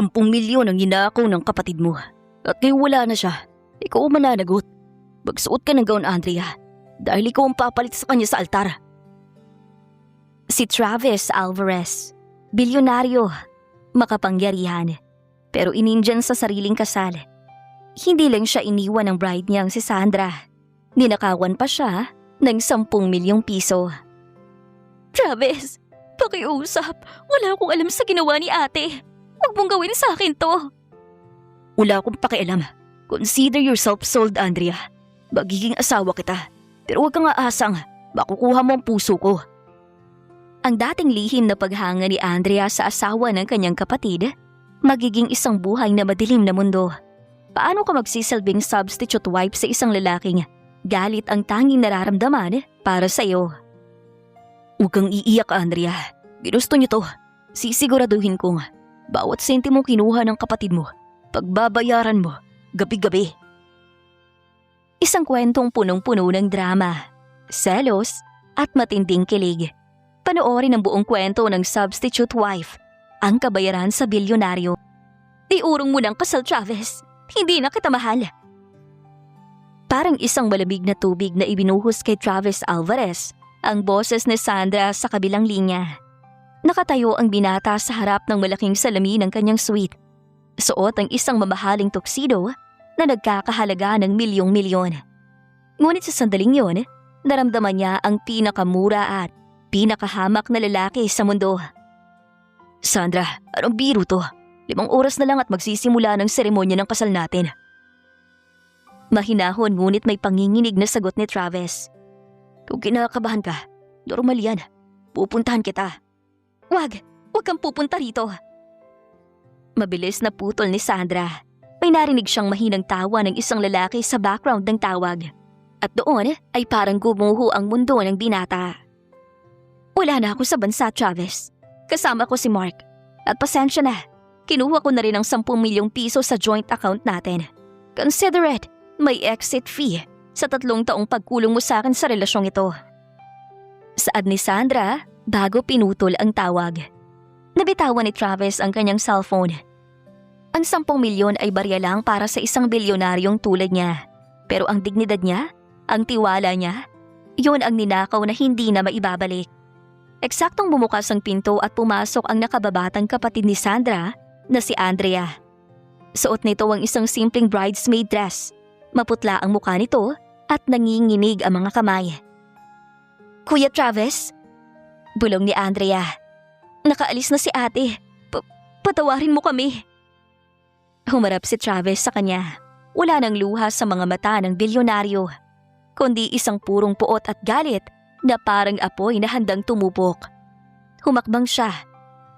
10 milyon ang ninakaw ng kapatid mo. At ngayon wala na siya. Ikaw ang mananagot. Magsuot ka ng gown, Andrea. Dahil ikaw ang papalit sa kanya sa altar. Si Travis Alvarez, bilyonaryo, makapangyarihan, pero inindyan sa sariling kasal. Hindi lang siya iniwan ng bride niyang si Sandra. Ninakawan pa siya ng 10 milyong piso. Travis, pakiusap. Wala akong alam sa ginawa ni ate. Huwag mong gawin sa akin to. Wala akong pakialam. Consider yourself sold, Andrea. Magiging asawa kita. Pero huwag kang aasang makukuha mo ang puso ko. Ang dating lihim na paghanga ni Andrea sa asawa ng kanyang kapatid, magiging isang buhay na madilim na mundo. Paano ka magsisilbing substitute wife sa isang lalaking galit ang tanging nararamdaman para sa iyo? Huwag kang iiyak, Andrea. Ginusto niyo to. Sisiguraduhin kong bawat sentimo kinuha ng kapatid mo, pagbabayaran mo, gabi-gabi. Isang kwentong punong-puno ng drama, selos at matinding kilig. Panoorin ang buong kwento ng Substitute Wife, ang kabayaran sa bilyonaryo. Iurong mo ng kasal, Travis. Hindi na kita mahal. Parang isang malamig na tubig na ibinuhos kay Travis Alvarez, ang boses ni Sandra sa kabilang linya. Nakatayo ang binata sa harap ng malaking salamin ng kanyang suite. Suot ang isang mamahaling tuxedo na nagkakahalaga ng milyong-milyon. Ngunit sa sandaling yon, naramdaman niya ang pinakamura at pinakahamak na lalaki sa mundo. Sandra, anong biro to? 5 oras na lang at magsisimula ng seremonya ng kasal natin. Mahinahon ngunit may panginginig na sagot ni Travis. Kung kinakabahan ka, normal yan. Pupuntahan kita. Wag kang pupunta rito. Mabilis na putol ni Sandra. May narinig siyang mahinang tawa ng isang lalaki sa background ng tawag. At doon ay parang gumuho ang mundo ng binata. Wala na ako sa bansa, Travis. Kasama ko si Mark. At pasensya na, kinuha ko na rin ang 10 milyong piso sa joint account natin. Consider it, may exit fee sa 3 taong pagkulong mo sa akin sa relasyong ito. Saad ni Sandra bago pinutol ang tawag. Nabitawan ni Travis ang kanyang cellphone. Ang 10 milyon ay barya lang para sa isang bilyonaryong tulad niya. Pero ang dignidad niya, ang tiwala niya, yun ang ninakaw na hindi na maibabalik. Eksaktong bumukas ang pinto at pumasok ang nakababatang kapatid ni Sandra na si Andrea. Suot nito ang isang simpleng bridesmaid dress. Maputla ang mukha nito at nanginginig ang mga kamay. Kuya Travis? Bulong ni Andrea. Nakaalis na si ate. Patawarin mo kami. Humarap si Travis sa kanya. Wala nang luha sa mga mata ng bilyonaryo, kundi isang purong puot at galit na parang apoy na handang tumupok. Humakbang siya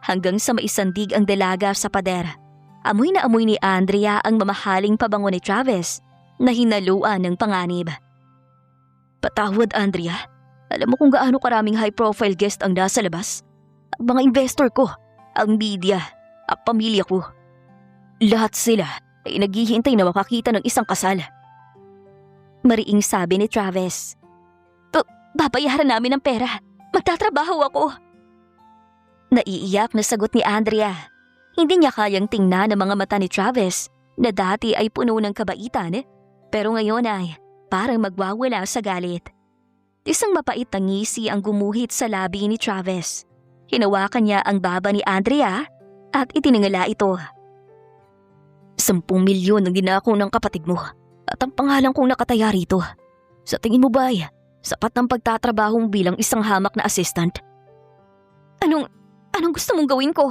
hanggang sa maisandig ang dalaga sa pader. Amoy na amoy ni Andrea ang mamahaling pabango ni Travis na hinaluan ng panganib. Patawad, Andrea. Alam mo kung gaano karaming high-profile guest ang nasa labas? Ang mga investor ko, ang media, ang pamilya ko. Lahat sila ay naghihintay na makakita ng isang kasal. Mariing sabi ni Travis. Babayaran namin ng pera. Magtatrabaho ako. Naiiyak na sagot ni Andrea. Hindi niya kayang tingnan ang mga mata ni Travis na dati ay puno ng kabaitan, pero ngayon ay parang magwawala sa galit. Isang mapait na ngisi ang gumuhit sa labi ni Travis. Hinawakan niya ang baba ni Andrea at itiningala ito. 10 milyon ang ginakaw ng kapatid mo at ang pangalan kong nakataya rito. Sa tingin mo ba ay sapat ng pagtatrabaho bilang isang hamak na assistant? Anong gusto mong gawin ko?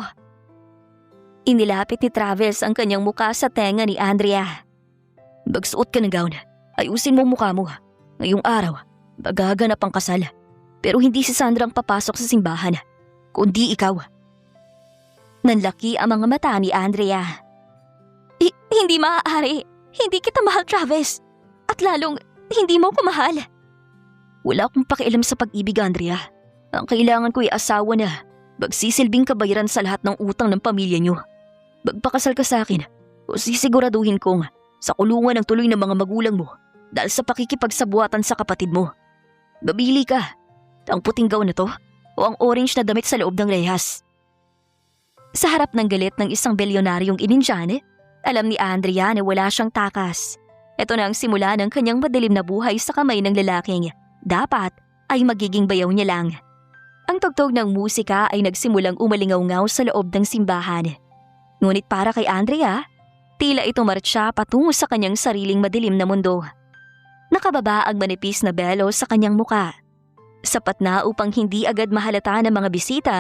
Inilapit ni Travis ang kanyang muka sa tenga ni Andrea. Magsuot ka ng gown. Ayusin mo mukha mo. Ngayong araw, magaganap ang kasal. Pero hindi si Sandra ang papasok sa simbahan, kundi ikaw. Nanlaki ang mga mata ni Andrea. Hindi maaari. Hindi kita mahal, Travis. At lalong, hindi mo ko mahal. Wala akong pakialam sa pag-ibig, Andrea. Ang kailangan ko ay asawa na magsisilbing kabayaran sa lahat ng utang ng pamilya niyo. Magpakasal ka sa akin o sisiguraduhin kong sa kulungan ang tuloy ng mga magulang mo dahil sa pakikipagsabuatan sa kapatid mo. Babili ka. Ang puting gown na to o ang orange na damit sa loob ng rehas. Sa harap ng galit ng isang bilyonaryong Inindyan, alam ni Andrea na wala siyang takas. Ito na ang simula ng kanyang madilim na buhay sa kamay ng lalaking dapat ay magiging bayaw niya lang. Ang tugtog ng musika ay nagsimulang umalingaw-ngaw sa loob ng simbahan. Ngunit para kay Andrea, tila ito marcha patungo sa kanyang sariling madilim na mundo. Nakababa ang manipis na belo sa kanyang muka. Sapat na upang hindi agad mahalata ng mga bisita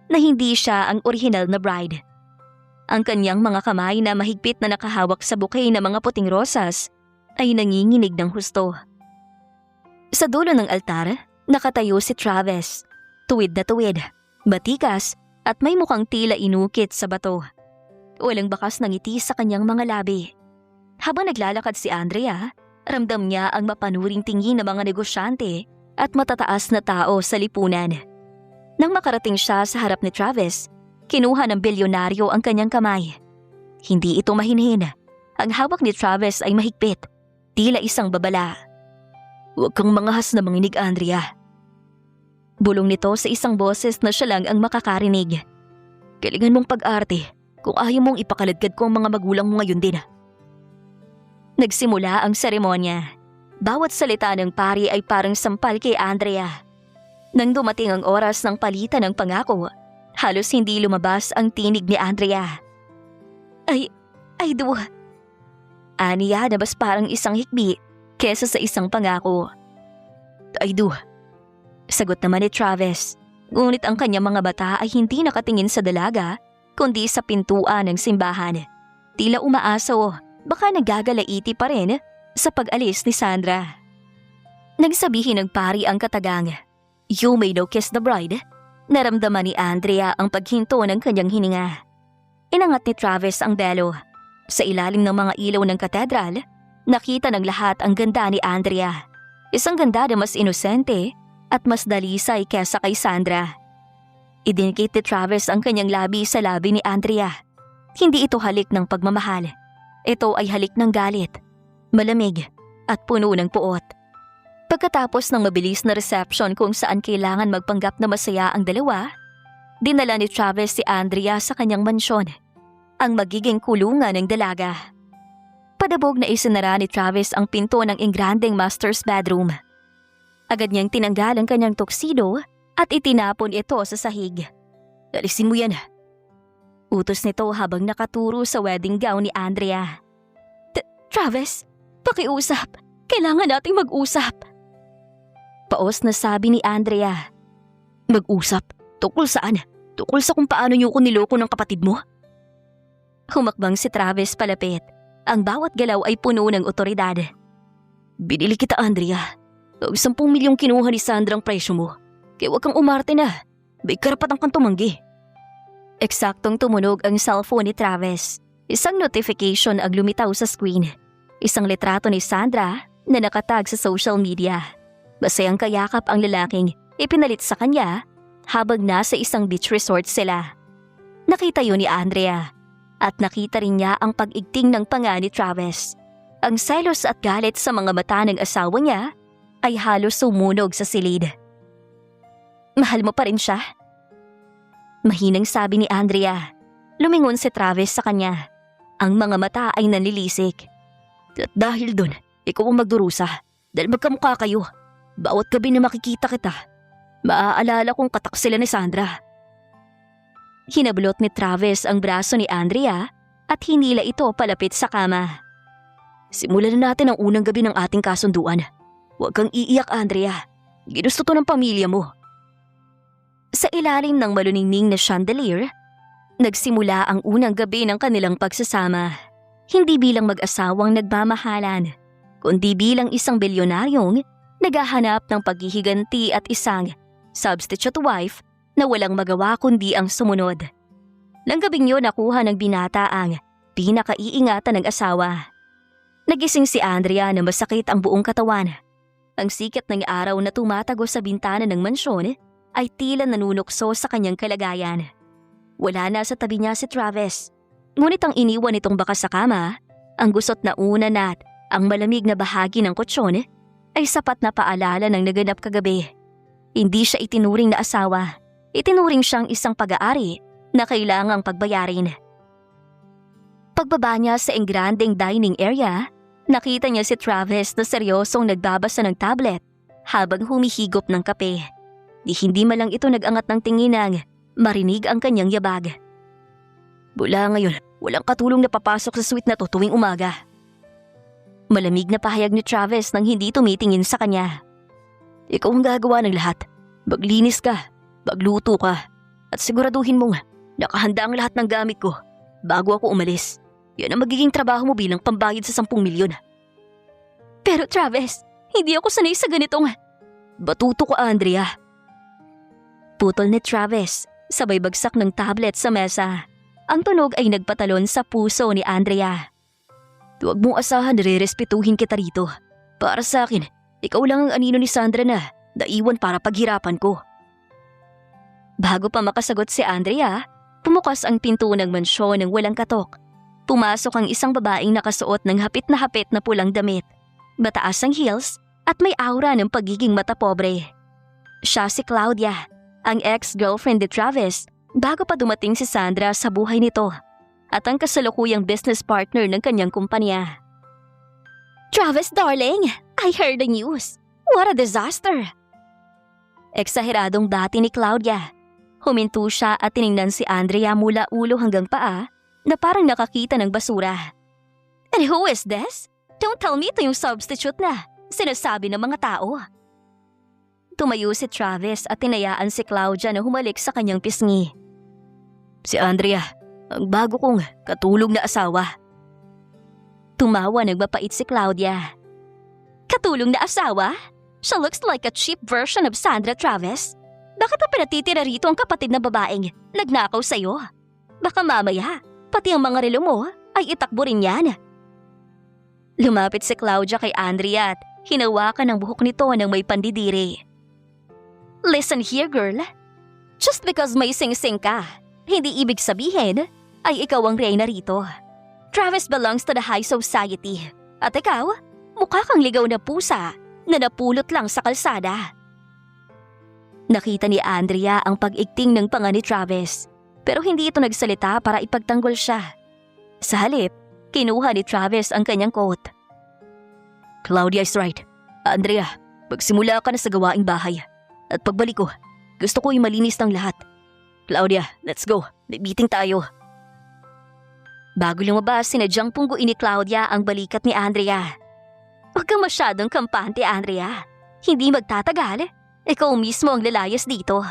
na hindi siya ang orihinal na bride. Ang kanyang mga kamay na mahigpit na nakahawak sa bouquet ng mga puting rosas ay nanginginig ng husto. Sa dulo ng altar, nakatayo si Travis. Tuwid na tuwid, batikas at may mukhang tila inukit sa bato. Walang bakas ng ngiti sa kanyang mga labi. Habang naglalakad si Andrea, ramdam niya ang mapanuring tingin ng mga negosyante at matataas na tao sa lipunan. Nang makarating siya sa harap ni Travis, kinuha ng bilyonaryo ang kanyang kamay. Hindi ito mahinhin. Ang hawak ni Travis ay mahigpit, tila isang babala. "Huwag kang mangahas na manginig, Andrea." Bulong nito sa isang boses na siya lang ang makakarinig. "Galingan mong pag-arte kung ayaw mong ipakaladkad ko ang mga magulang mo ngayon din." Nagsimula ang seremonya. Bawat salita ng pari ay parang sampal kay Andrea. Nang dumating ang oras ng palitan ng pangako, halos hindi lumabas ang tinig ni Andrea. I do. Aniya na mas parang isang hikbi kesa sa isang pangako. "I do." Sagot naman ni Travis, ngunit ang kanyang mga bata ay hindi nakatingin sa dalaga, kundi sa pintuan ng simbahan. Tila umaaso, baka nagagalaiti pa rin sa pag-alis ni Sandra. Nagsabihin ng pari ang katagang, "You may now kiss the bride." Naramdaman ni Andrea ang paghinto ng kanyang hininga. Inangat ni Travis ang belo. Sa ilalim ng mga ilaw ng katedral, nakita ng lahat ang ganda ni Andrea. Isang ganda na mas inosente at mas dalisay kesa kay Sandra. Idinikit ni Travis ang kanyang labi sa labi ni Andrea. Hindi ito halik ng pagmamahal. Ito ay halik ng galit, malamig at puno ng puot. Pagkatapos ng mabilis na reception kung saan kailangan magpanggap na masaya ang dalawa, dinala ni Travis si Andrea sa kanyang mansyon, ang magiging kulungan ng dalaga. Padabog na isinara ni Travis ang pinto ng ingrandeng master's bedroom. Agad niyang tinanggal ang kanyang tuxedo at itinapon ito sa sahig. "Alisin mo yan." Utos nito habang nakaturo sa wedding gown ni Andrea. Travis, pakiusap. Kailangan nating mag-usap." Paos na sabi ni Andrea. "Mag-usap? Tukol saan? Tukol sa kung paano niyo ko niloko ng kapatid mo?" Humakbang si Travis palapit. Ang bawat galaw ay puno ng otoridad. "Binili kita, Andrea. 10 milyong kinuha ni Sandra ang presyo mo. Kaya huwag kang umarte na. May karapatan kang tumanggi." Eksaktong tumunog ang cellphone ni Travis. Isang notification ang lumitaw sa screen. Isang litrato ni Sandra na nakatag sa social media. Masayang kayakap ang lalaking ipinalit sa kanya habang nasa isang beach resort sila. Nakita yun ni Andrea at nakita rin niya ang pag-igting ng panga ni Travis. Ang selos at galit sa mga mata ng asawa niya ay halos sumunog sa silid. "Mahal mo pa rin siya?" Mahinang sabi ni Andrea. Lumingon si Travis sa kanya. Ang mga mata ay nanlilisik. "At dahil dun, ikaw ang magdurusa. Dahil magkamukha kayo. Bawat gabi na makikita kita, maaalala kong katak sila ni Sandra." Hinablot ni Travis ang braso ni Andrea at hinila ito palapit sa kama. "Simulan na natin ang unang gabi ng ating kasunduan. Huwag kang iiyak, Andrea. Ginusto to ng pamilya mo." Sa ilalim ng maluningning na chandelier, nagsimula ang unang gabi ng kanilang pagsasama. Hindi bilang mag-asawang nagmamahalan, kundi bilang isang bilyonaryong naghahanap ng paghihiganti at isang substitute wife na walang magawa kundi ang sumunod. Nang gabing yun nakuha ng binata ang pinakaiingatan ng asawa. Nagising si Andrea na masakit ang buong katawan. Ang sikat ng araw na tumatago sa bintana ng mansyon ay tila nanunukso sa kanyang kalagayan. Wala na sa tabi niya si Travis. Ngunit ang iniwan nitong bakas sa kama, ang gusot na unan at ang malamig na bahagi ng kutsyon ay sapat na paalala ng naganap kagabi. Hindi siya itinuring na asawa. Itinuring siyang isang pag-aari na kailangang pagbayarin. Pagbaba niya sa engrandeng dining area, nakita niya si Travis na seryosong nagbabasa ng tablet habang humihigop ng kape. Hindi man lang ito nag-angat ng tingin nang marinig ang kanyang yabag. Mula ngayon, walang katulong na papasok sa suite na to tuwing umaga. Malamig na pahayag ni Travis nang hindi tumitingin sa kanya. Ikaw ang gagawa ng lahat. Maglinis ka, magluto ka, at siguraduhin mong nakahanda ang lahat ng gamit ko bago ako umalis. Yan ang magiging trabaho mo bilang pambayad sa 10 milyon. Pero Travis, hindi ako sanay sa ganitong… Batuto ko, Andrea. Putol ni Travis, sabay bagsak ng tablet sa mesa. Ang tunog ay nagpatalon sa puso ni Andrea. Huwag mong asahan na re-respetuhin kita rito. Para sa akin, ikaw lang ang anino ni Sandra na naiwan para paghirapan ko. Bago pa makasagot si Andrea, pumukas ang pinto ng mansyon ng walang katok. Pumasok ang isang babaeng nakasuot ng hapit na pulang damit, mataas ang heels at may aura ng pagiging matapobre. Siya si Claudia, ang ex-girlfriend ni Travis bago pa dumating si Sandra sa buhay nito at ang kasalukuyang business partner ng kanyang kumpanya. Travis, darling! I heard the news. What a disaster! Eksaheradong bati ni Claudia. Huminto siya at tiningnan si Andrea mula ulo hanggang paa na parang nakakita ng basura. And who is this? Don't tell me ito yung substitute na sinasabi ng mga tao. Tumayo si Travis at tinayaan si Claudia na humalik sa kanyang pisngi. Si Andrea, ang bago kong katulong na asawa. Tumawa nagmapait si Claudia. Katulong na asawa? She looks like a cheap version of Sandra, Travis. Bakit pa pinatitira rito ang kapatid na babaeng nagnakaw sa'yo? Baka mamaya, pati ang mga relo mo ay itakbo rin yan. Lumapit si Claudia kay Andrea at hinawakan ang buhok nito ng may pandidiri. Listen here, girl. Just because may sing-sing ka, hindi ibig sabihin ay ikaw ang reyna rito. Travis belongs to the high society. At ikaw, mukha kang ligaw na pusa na napulot lang sa kalsada. Nakita ni Andrea ang pag-igting ng panga ni Travis, pero hindi ito nagsalita para ipagtanggol siya. Sa halip, kinuha ni Travis ang kanyang coat. Claudia is right. Andrea, magsimula ka na sa gawaing bahay. At pagbalik ko, gusto ko yung malinis ng lahat. Claudia, let's go. May meeting tayo. Bago lumabas, sinadyang pungguin ni Claudia ang balikat ni Andrea. Huwag kang masyadong kampante, Andrea. Hindi magtatagal. Ikaw mismo ang lalayas dito.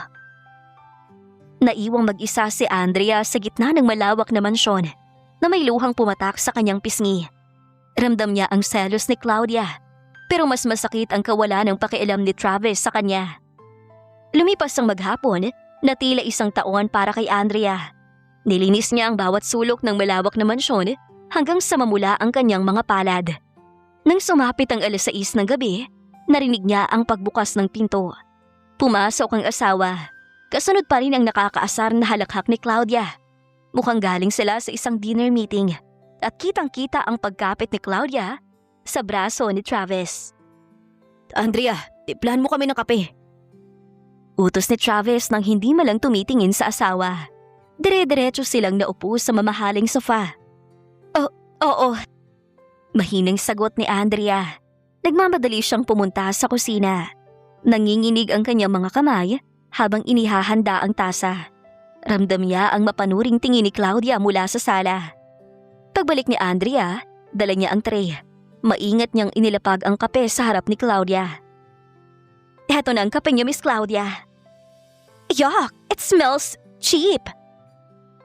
Naiwang mag-isa si Andrea sa gitna ng malawak na mansyon na may luhang pumatak sa kanyang pisngi. Ramdam niya ang selos ni Claudia, pero mas masakit ang kawalan ng pakialam ni Travis sa kanya. Lumipas ang maghapon na tila 1 taon para kay Andrea. Nilinis niya ang bawat sulok ng malawak na mansyon hanggang sa mamula ang kanyang mga palad. Nang sumapit ang 6:00 ng gabi, narinig niya ang pagbukas ng pinto. Pumasok ang asawa. Kasunod pa rin ang nakakaasar na halakhak ni Claudia. Mukhang galing sila sa isang dinner meeting at kitang-kita ang pagkapit ni Claudia sa braso ni Travis. Andrea, tiplan mo kami ng kape. Utos ni Travis nang hindi malang tumitingin sa asawa. Dire-diretso silang naupo sa mamahaling sofa. Oo. Mahinang sagot ni Andrea. Nagmamadali siyang pumunta sa kusina. Nanginginig ang kanyang mga kamay habang inihahanda ang tasa. Ramdam niya ang mapanuring tingin ni Claudia mula sa sala. Pagbalik ni Andrea, dala niya ang tray. Maingat niyang inilapag ang kape sa harap ni Claudia. Eto na ang kape niyo, Miss Claudia. Yuck! It smells cheap!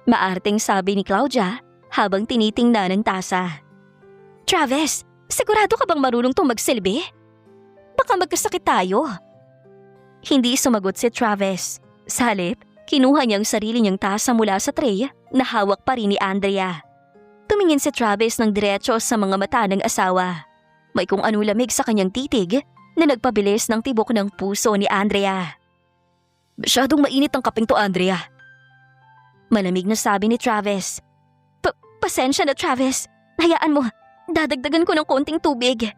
Maarteng sabi ni Claudia habang tinitingnan ang tasa. Travis, sigurado ka bang marunong tong magsilbi? Baka magkasakit tayo. Hindi sumagot si Travis. Sa halip, kinuha niya ang sarili niyang tasa mula sa tray na hawak pa rin ni Andrea. Tumingin si Travis ng diretso sa mga mata ng asawa. May kung ano lamig sa kanyang titig na nagpabilis ng tibok ng puso ni Andrea. Masyadong mainit ang kapeng to, Andrea. Malamig na sabi ni Travis. Pasensya na, Travis. Hayaan mo, dadagdagan ko ng konting tubig.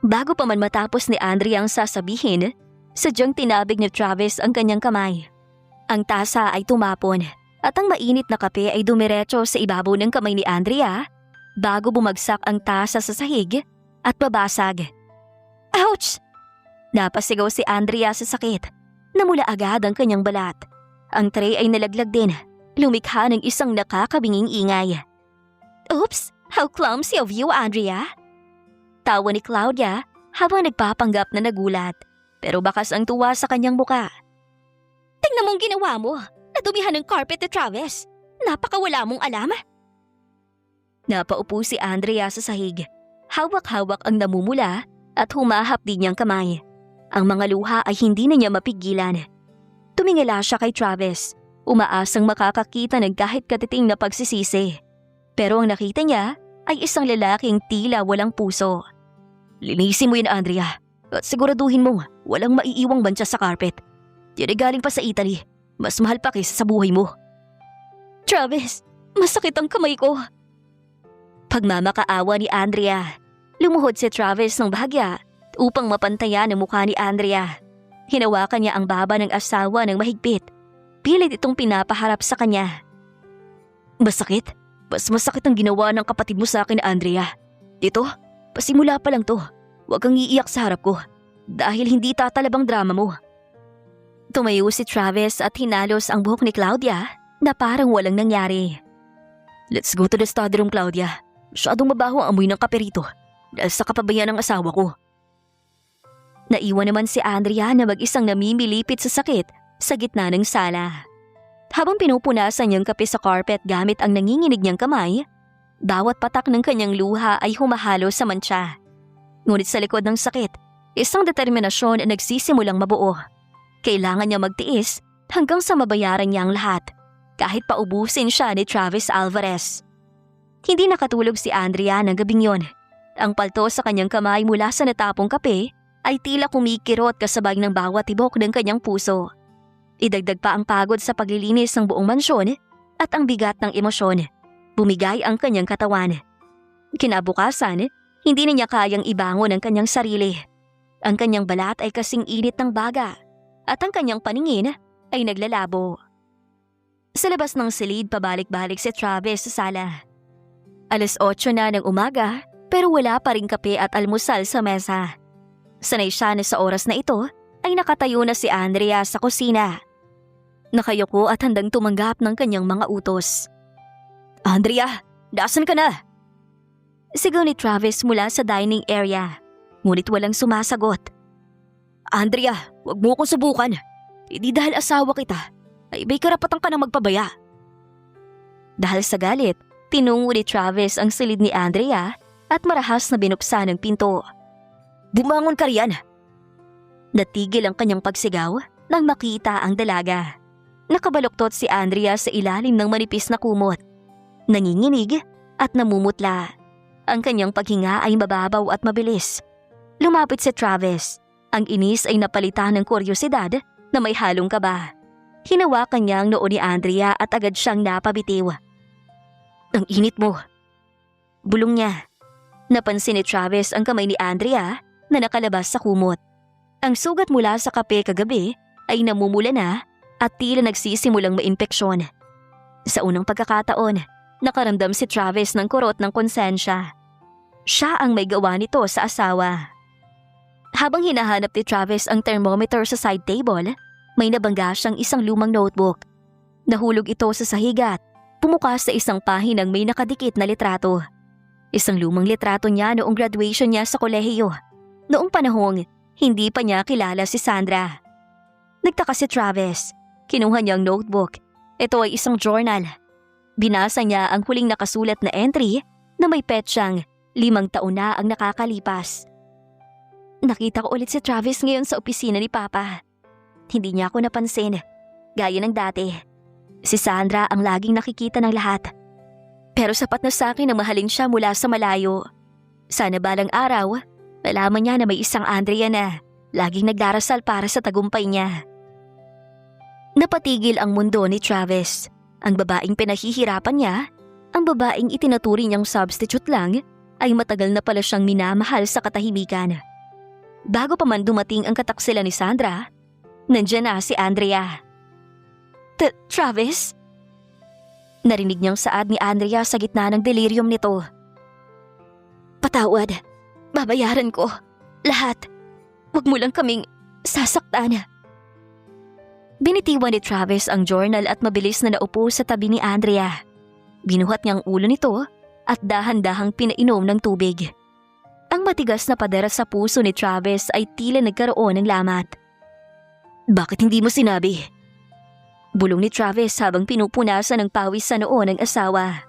Bago pa man matapos ni Andrea ang sasabihin, sadyang tinabig ni Travis ang kanyang kamay. Ang tasa ay tumapon at ang mainit na kape ay dumiretso sa ibabaw ng kamay ni Andrea bago bumagsak ang tasa sa sahig at babasag. Ouch! Napasigaw si Andrea sa sakit. Namula agad ang kanyang balat. Ang tray ay nalaglag din. Lumikha ng isang nakakabinging ingay. Oops! How clumsy of you, Andrea! Tawa ni Claudia habang nagpapanggap na nagulat. Pero bakas ang tuwa sa kanyang muka. Tingnan mong ginawa mo! Nadumihan ng carpet ni Travis! Napakawala mong alam! Napaupo si Andrea sa sahig. Hawak-hawak ang namumula at humahapdi niyang kamay. Ang mga luha ay hindi na niya mapigilan. Tumingala siya kay Travis, umaasang makakakita ng kahit katiting na pagsisisi. Pero ang nakita niya ay isang lalaking tila walang puso. Linisin mo yun, Andrea, at siguraduhin mong walang maiiwang bantya sa carpet. Yan ay galing pa sa Italy. Mas mahal pa kaysa sa buhay mo. Travis, masakit ang kamay ko. Pagmamakaawa ni Andrea, lumuhod si Travis ng bahagya upang mapantayan ang mukha ni Andrea. Hinawakan niya ang baba ng asawa ng mahigpit. Pilit itong pinapaharap sa kanya. Masakit? Mas masakit ang ginawa ng kapatid mo sa akin, Andrea. Dito, pasimula pa lang to. Huwag kang iiyak sa harap ko dahil hindi tatalabang drama mo. Tumayo si Travis at hinalos ang buhok ni Claudia na parang walang nangyari. Let's go to the study room, Claudia. Masyadong mabaho ang amoy ng kape rito dahil sa kapabayan ng asawa ko. Naiwan naman si Andrea na mag-isang namimilipit sa sakit sa gitna ng sala. Habang pinupunasan niyang kape sa carpet gamit ang nanginginig niyang kamay, bawat patak ng kanyang luha ay humahalo sa mantsa. Ngunit sa likod ng sakit, isang determinasyon ang nagsisimulang mabuo. Kailangan niya magtiis hanggang sa mabayaran niya ang lahat, kahit paubusin siya ni Travis Alvarez. Hindi nakatulog si Andrea ng gabing yon. Ang palto sa kanyang kamay mula sa natapong kape ay tila kumikirot kasabay ng bawat tibok ng kanyang puso. Idagdag pa ang pagod sa paglilinis ng buong mansyon at ang bigat ng emosyon. Bumigay ang kanyang katawan. Kinabukasan, hindi na niya kayang ibangon ang kanyang sarili. Ang kanyang balat ay kasing init ng baga at ang kanyang paningin ay naglalabo. Sa labas ng silid, pabalik-balik si Travis sa sala. 8:00 na ng umaga pero wala pa ring kape at almusal sa mesa. Sanay siya na sa oras na ito ay nakatayo na si Andrea sa kusina. Nakayuko at handang tumanggap ng kanyang mga utos. Andrea, dasan ka na? Sigaw ni Travis mula sa dining area, ngunit walang sumasagot. Andrea, wag mo akong subukan. Hindi dahil asawa kita, ay may karapatan ka na magpabaya. Dahil sa galit, tinungo ni Travis ang silid ni Andrea at marahas na binuksan ang pinto. Bumangon ka riyan! Natigil ang kanyang pagsigaw nang makita ang dalaga. Nakabaluktot si Andrea sa ilalim ng manipis na kumot. Nanginginig at namumutla. Ang kanyang paghinga ay mababaw at mabilis. Lumapit si Travis. Ang inis ay napalitan ng kuryosidad na may halong kaba. Hinawakan niya ang noo ni Andrea at agad siyang napabitiw. Ang init mo. Bulong niya. Napansin ni Travis ang kamay ni Andrea na nakalabas sa kumot. Ang sugat mula sa kape kagabi ay namumula na at tila nagsisimulang maimpeksyon. Sa unang pagkakataon, nakaramdam si Travis ng kurot ng konsensya. Siya ang may gawa nito sa asawa. Habang hinahanap ni Travis ang thermometer sa side table, may nabangga siyang isang lumang notebook. Nahulog ito sa sahigat, pumukas sa isang pahinang may nakadikit na litrato. Isang lumang litrato niya noong graduation niya sa kolehiyo. Noong panahong, hindi pa niya kilala si Sandra. Nagtaka si Travis. Kinuha niya ang notebook. Ito ay isang journal. Binasa niya ang huling nakasulat na entry na may petsang 5 taon na ang nakakalipas. Nakita ko ulit si Travis ngayon sa opisina ni Papa. Hindi niya ako napansin. Gaya ng dati. Si Sandra ang laging nakikita ng lahat. Pero sapat na sa akin na mahalin siya mula sa malayo. Sana balang araw, malaman niya na may isang Andrea na laging nagdarasal para sa tagumpay niya. Napatigil ang mundo ni Travis. Ang babaeng pinahihirapan niya, ang babaeng itinuturi niyang substitute lang, ay matagal na pala siyang minamahal sa katahimikan. Bago pa man dumating ang kataksilan ni Sandra, nandiyan na si Andrea. Travis? Narinig niyang saad ni Andrea sa gitna ng delirium nito. Patawad. Babayaran ko. Lahat. Huwag mo lang kaming sasaktan. Binitiwan ni Travis ang journal at mabilis na naupo sa tabi ni Andrea. Binuhat niyang ulo nito at dahan-dahang pinainom ng tubig. Ang matigas na pader sa puso ni Travis ay tila nagkaroon ng lamat. Bakit hindi mo sinabi? Bulong ni Travis habang pinupunasan ng pawis sa noo ng asawa.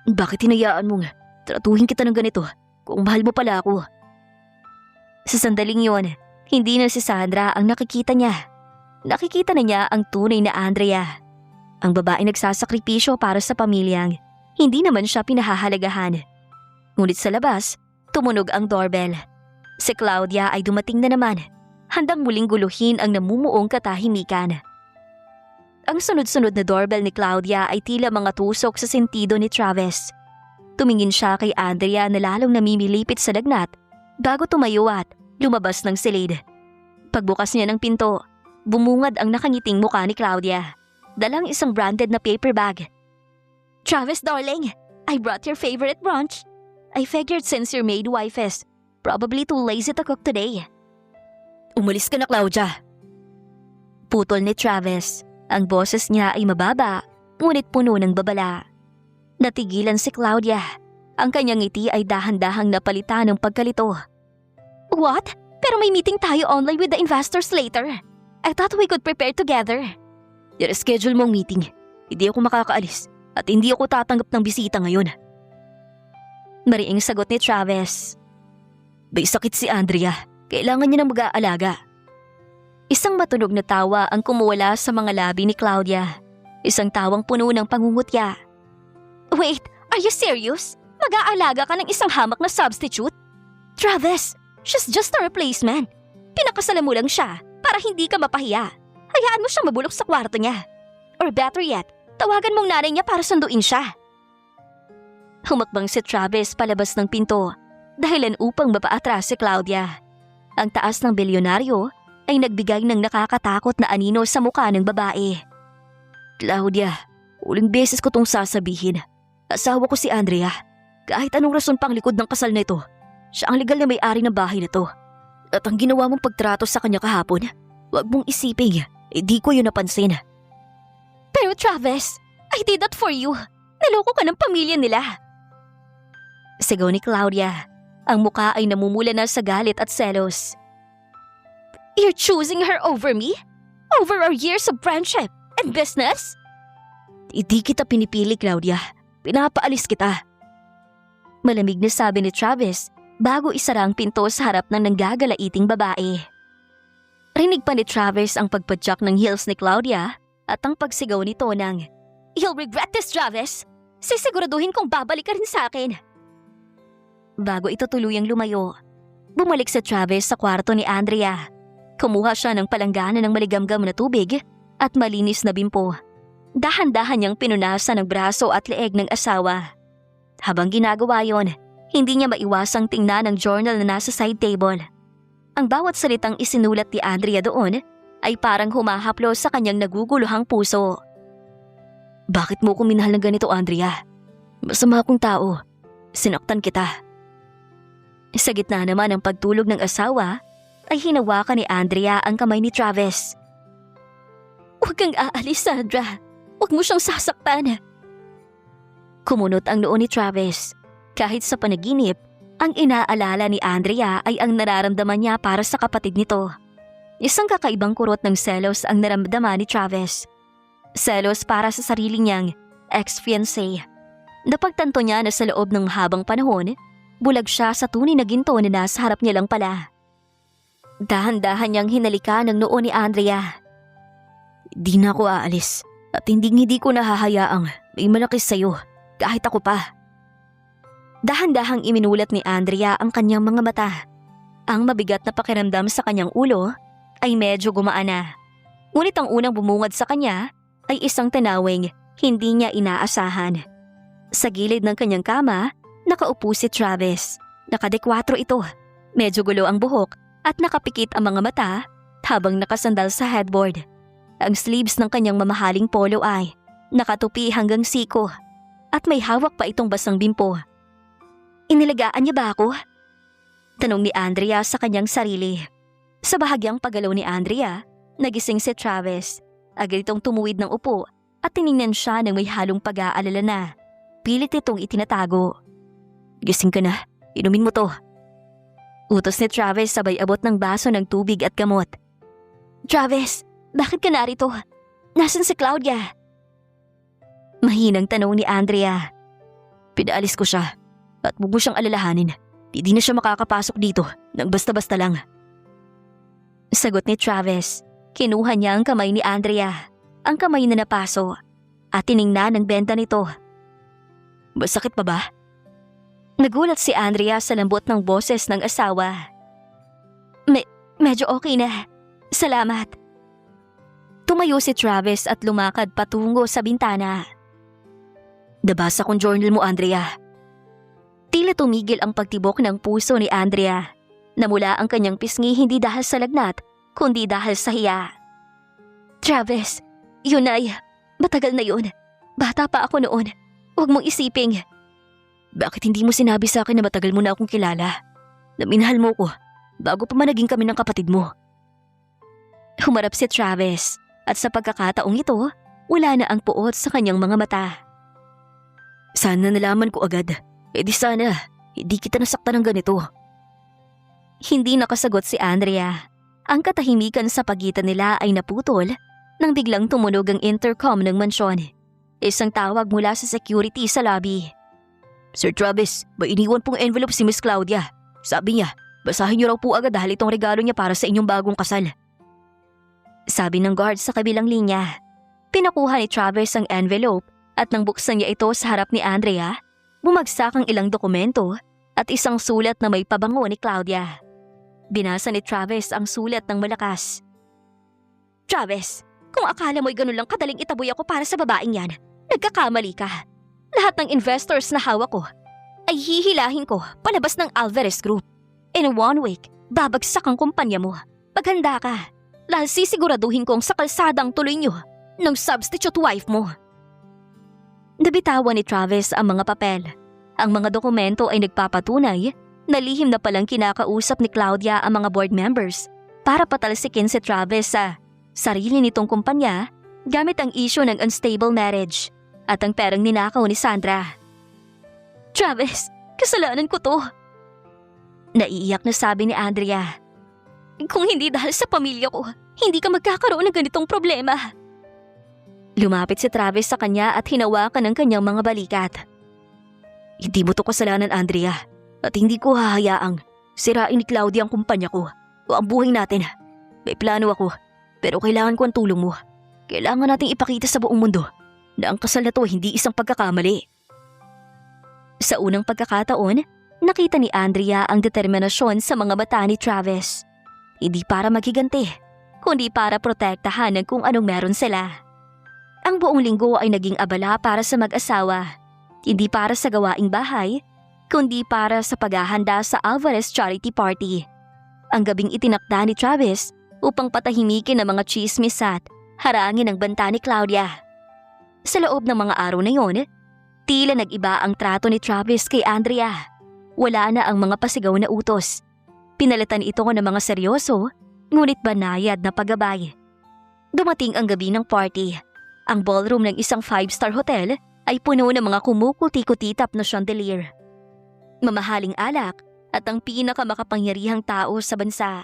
Bakit hinayaan mong tratuhin kita ng ganito kung mahal mo pala ako? Sa sandaling yon, hindi na si Sandra ang nakikita niya. Nakikita na niya ang tunay na Andrea. Ang babae nagsasakripisyo para sa pamilyang hindi naman siya pinahahalagahan. Ngunit sa labas, tumunog ang doorbell. Si Claudia ay dumating na naman, handang muling guluhin ang namumuong katahimikan. Ang sunod-sunod na doorbell ni Claudia ay tila mga tusok sa sentido ni Travis. Tumingin siya kay Andrea na lalong namimilipit sa lagnat bago tumayo at lumabas ng silid. Pagbukas niya ng pinto, bumungad ang nakangiting mukha ni Claudia, dalang isang branded na paper bag. Travis darling, I brought your favorite brunch. I figured since your maid wife is probably too lazy to cook today. Umalis ka na, Claudia. Putol ni Travis. Ang boses niya ay mababa, ngunit puno ng babala. Natigilan si Claudia. Ang kanyang ngiti ay dahan-dahang napalitan ng pagkalito. What? Pero may meeting tayo online with the investors later. I thought we could prepare together. I-reschedule mo ang meeting. Hindi ako makakaalis at hindi ako tatanggap ng bisita ngayon. Mariing sagot ni Travis. May sakit si Andrea. Kailangan niya ng mag-aalaga. Isang matunog na tawa ang kumuwala sa mga labi ni Claudia. Isang tawang puno ng pangungutya. Wait, are you serious? Mag-aalaga ka ng isang hamak na substitute? Travis, she's just a replacement. Pinakasalan mo lang siya para hindi ka mapahiya. Hayaan mo siyang mabulok sa kwarto niya. Or better yet, tawagan mong nanay niya para sunduin siya. Humakbang si Travis palabas ng pinto, dahilan upang mapaatras si Claudia. Ang taas ng bilyonaryo ay nagbigay ng nakakatakot na anino sa mukha ng babae. Claudia, uling beses ko tong sasabihin. Asawa ko si Andrea. Kahit anong rason pang likod ng kasal na ito, siya ang legal na may-ari ng bahay na to. At ang ginawa mong pagtrato sa kanya kahapon, wag mong isipin, di ko yun napansin. Pero Travis, I did that for you. Naloko ka ng pamilya nila. Sigaw ni Claudia. Ang mukha ay namumula na sa galit at selos. You're choosing her over me? Over our years of friendship and business? Hindi kita pinipili, Claudia. Pinapaalis kita. Malamig na sabi ni Travis bago isara ang pinto sa harap ng nanggagalaiting babae. Rinig pa ni Travis ang pagpadyak ng heels ni Claudia at ang pagsigaw nito ng, You'll regret this, Travis! Sisiguraduhin kong babalik ka rin sa akin. Bago ito tuluyang lumayo, bumalik si Travis sa kwarto ni Andrea. Kumuha siya ng palanggana ng maligamgam na tubig at malinis na bimpo. Dahan-dahan niyang pinunasan ang braso at leeg ng asawa. Habang ginagawa yon, hindi niya maiwasang tingnan ang journal na nasa side table. Ang bawat salitang isinulat ni Andrea doon ay parang humahaplo sa kanyang naguguluhang puso. Bakit mo ko minahal ng ganito, Andrea? Masama akong tao. Sinaktan kita. Sa gitna naman ng pagtulog ng asawa, ay hinawakan ni Andrea ang kamay ni Travis. Huwag kang aalis, Sandra. Huwag mo siyang sasaktan. Kumunot ang noo ni Travis. Kahit sa panaginip, ang inaalala ni Andrea ay ang nararamdaman niya para sa kapatid nito. Isang kakaibang kurot ng selos ang naramdaman ni Travis. Selos para sa sarili niyang ex-fiancé. Napagtanto niya na sa loob ng habang panahon, bulag siya sa tunay na ginto na nasa harap niya lang pala. Dahan-dahan niyang hinalikan ang noo ni Andrea. Di na ako aalis at hindi ko nahahayaang may malaki sa'yo kahit ako pa. Dahan-dahang iminulat ni Andrea ang kanyang mga mata. Ang mabigat na pakiramdam sa kanyang ulo ay medyo gumaan na. Ngunit ang unang bumungad sa kanya ay isang tanawing hindi niya inaasahan. Sa gilid ng kanyang kama, nakaupo si Travis. Nakadekwatro ito. Medyo gulo ang buhok at nakapikit ang mga mata habang nakasandal sa headboard. Ang sleeves ng kanyang mamahaling polo ay nakatupi hanggang siko, at may hawak pa itong basang bimpo. Inilagaan niya ba ako? Tanong ni Andrea sa kanyang sarili. Sa bahagyang paggalaw ni Andrea, nagising si Travis. Agad itong tumuwid ng upo at tiningnan siya ng may halong pag-aalala na. Pilit itong itinatago. Gising ka na, inumin mo to. Utos ni Travis sabay abot ng baso ng tubig at gamot. Travis, bakit ka narito? Nasaan si Claudia? Mahinang tanong ni Andrea. Pinaalis ko siya at huwag mo siyang alalahanin. Hindi na siya makakapasok dito nang basta-basta lang. Sagot ni Travis. Kinuha niya ang kamay ni Andrea, ang kamay na napaso, at tiningnan ang benta nito. Masakit pa ba? Nagulat si Andrea sa lambot ng boses ng asawa. Medyo okay na. Salamat. Tumayo si Travis at lumakad patungo sa bintana. Nabasa kong journal mo, Andrea. Tila tumigil ang pagtibok ng puso ni Andrea. Namula ang kanyang pisngi hindi dahil sa lagnat, kundi dahil sa hiya. Travis, yun ay, matagal na yun. Bata pa ako noon. Huwag mong isiping. Bakit hindi mo sinabi sa akin na matagal mo na akong kilala? Na minahal mo ko, bago pa man naging kami ng kapatid mo. Humarap si Travis, at sa pagkakataong ito, wala na ang puot sa kanyang mga mata. Sana nalaman ko agad. Di sana, hindi kita nasaktan ng ganito. Hindi nakasagot si Andrea. Ang katahimikan sa pagitan nila ay naputol nang biglang tumunog ang intercom ng mansyon. Isang tawag mula sa security sa lobby. Sir Travis, may iniwan pong envelope si Miss Claudia. Sabi niya, basahin niyo raw po agad dahil itong regalo niya para sa inyong bagong kasal. Sabi ng guard sa kabilang linya. Pinakuha ni Travis ang envelope at nang buksan niya ito sa harap ni Andrea, bumagsak ang ilang dokumento at isang sulat na may pabango ni Claudia. Binasa ni Travis ang sulat ng malakas. Travis, kung akala mo'y ganun lang kadaling itaboy ako para sa babaeng yan, nagkakamali ka. Lahat ng investors na hawak ko ay hihilahin ko palabas ng Alvarez Group. In 1 week, babagsak ang kumpanya mo. Maghanda ka. Dahil sisiguraduhin kong sa kalsadang tuloy niyo ng substitute wife mo. Nabitawan ni Travis ang mga papel. Ang mga dokumento ay nagpapatunay na lihim na palang kinakausap ni Claudia ang mga board members para patalsikin si Travis sa sarili nitong kumpanya gamit ang issue ng unstable marriage at ang perang ninakaw ni Sandra. Travis, kasalanan ko to. Naiiyak na sabi ni Andrea. Kung hindi dahil sa pamilya ko, hindi ka magkakaroon ng ganitong problema. Lumapit si Travis sa kanya at hinawakan ang kanyang mga balikat. Hindi mo to kasalanan, Andrea, at hindi ko hahayaang sirain ni Claudia ang kumpanya ko o ang buhay natin. May plano ako, pero kailangan ko ang tulong mo. Kailangan nating ipakita sa buong mundo na ang kasal na to hindi isang pagkakamali. Sa unang pagkakataon, nakita ni Andrea ang determinasyon sa mga mata ni Travis. Hindi para maghiganti, kundi para protektahan ng kung anong meron sila. Ang buong linggo ay naging abala para sa mag-asawa. Hindi para sa gawaing bahay, kundi para sa paghahanda sa Alvarez Charity Party. Ang gabing itinakda ni Travis upang patahimikin ang mga chismis at harangin ang banta ni Claudia. Sa loob ng mga araw na yon, tila nag-iba ang trato ni Travis kay Andrea. Wala na ang mga pasigaw na utos. Pinalitan ito ng mga seryoso, ngunit banayad na paggabay. Dumating ang gabi ng party. Ang ballroom ng isang 5-star hotel ay puno ng mga kumukuti-kutitap na chandelier. Mamahaling alak at ang pinakamakapangyarihang tao sa bansa.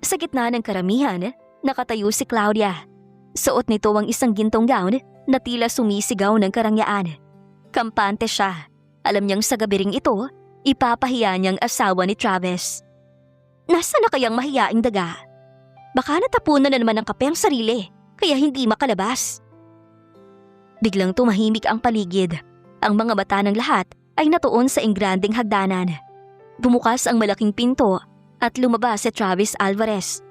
Sa gitna ng karamihan, nakatayo si Claudia. Suot nito ang isang gintong gown na tila sumisigaw ng karangyaan. Kampante siya. Alam niyang sa gabiring ito, ipapahiya niyang asawa ni Travis. Nasaan na kayang mahiyaing daga? Baka natapunan na naman ng kape ang sarili, kaya hindi makalabas. Biglang tumahimik ang paligid. Ang mga mata ng lahat ay natuon sa ingranding hagdanan. Bumukas ang malaking pinto at lumabas si Travis Alvarez.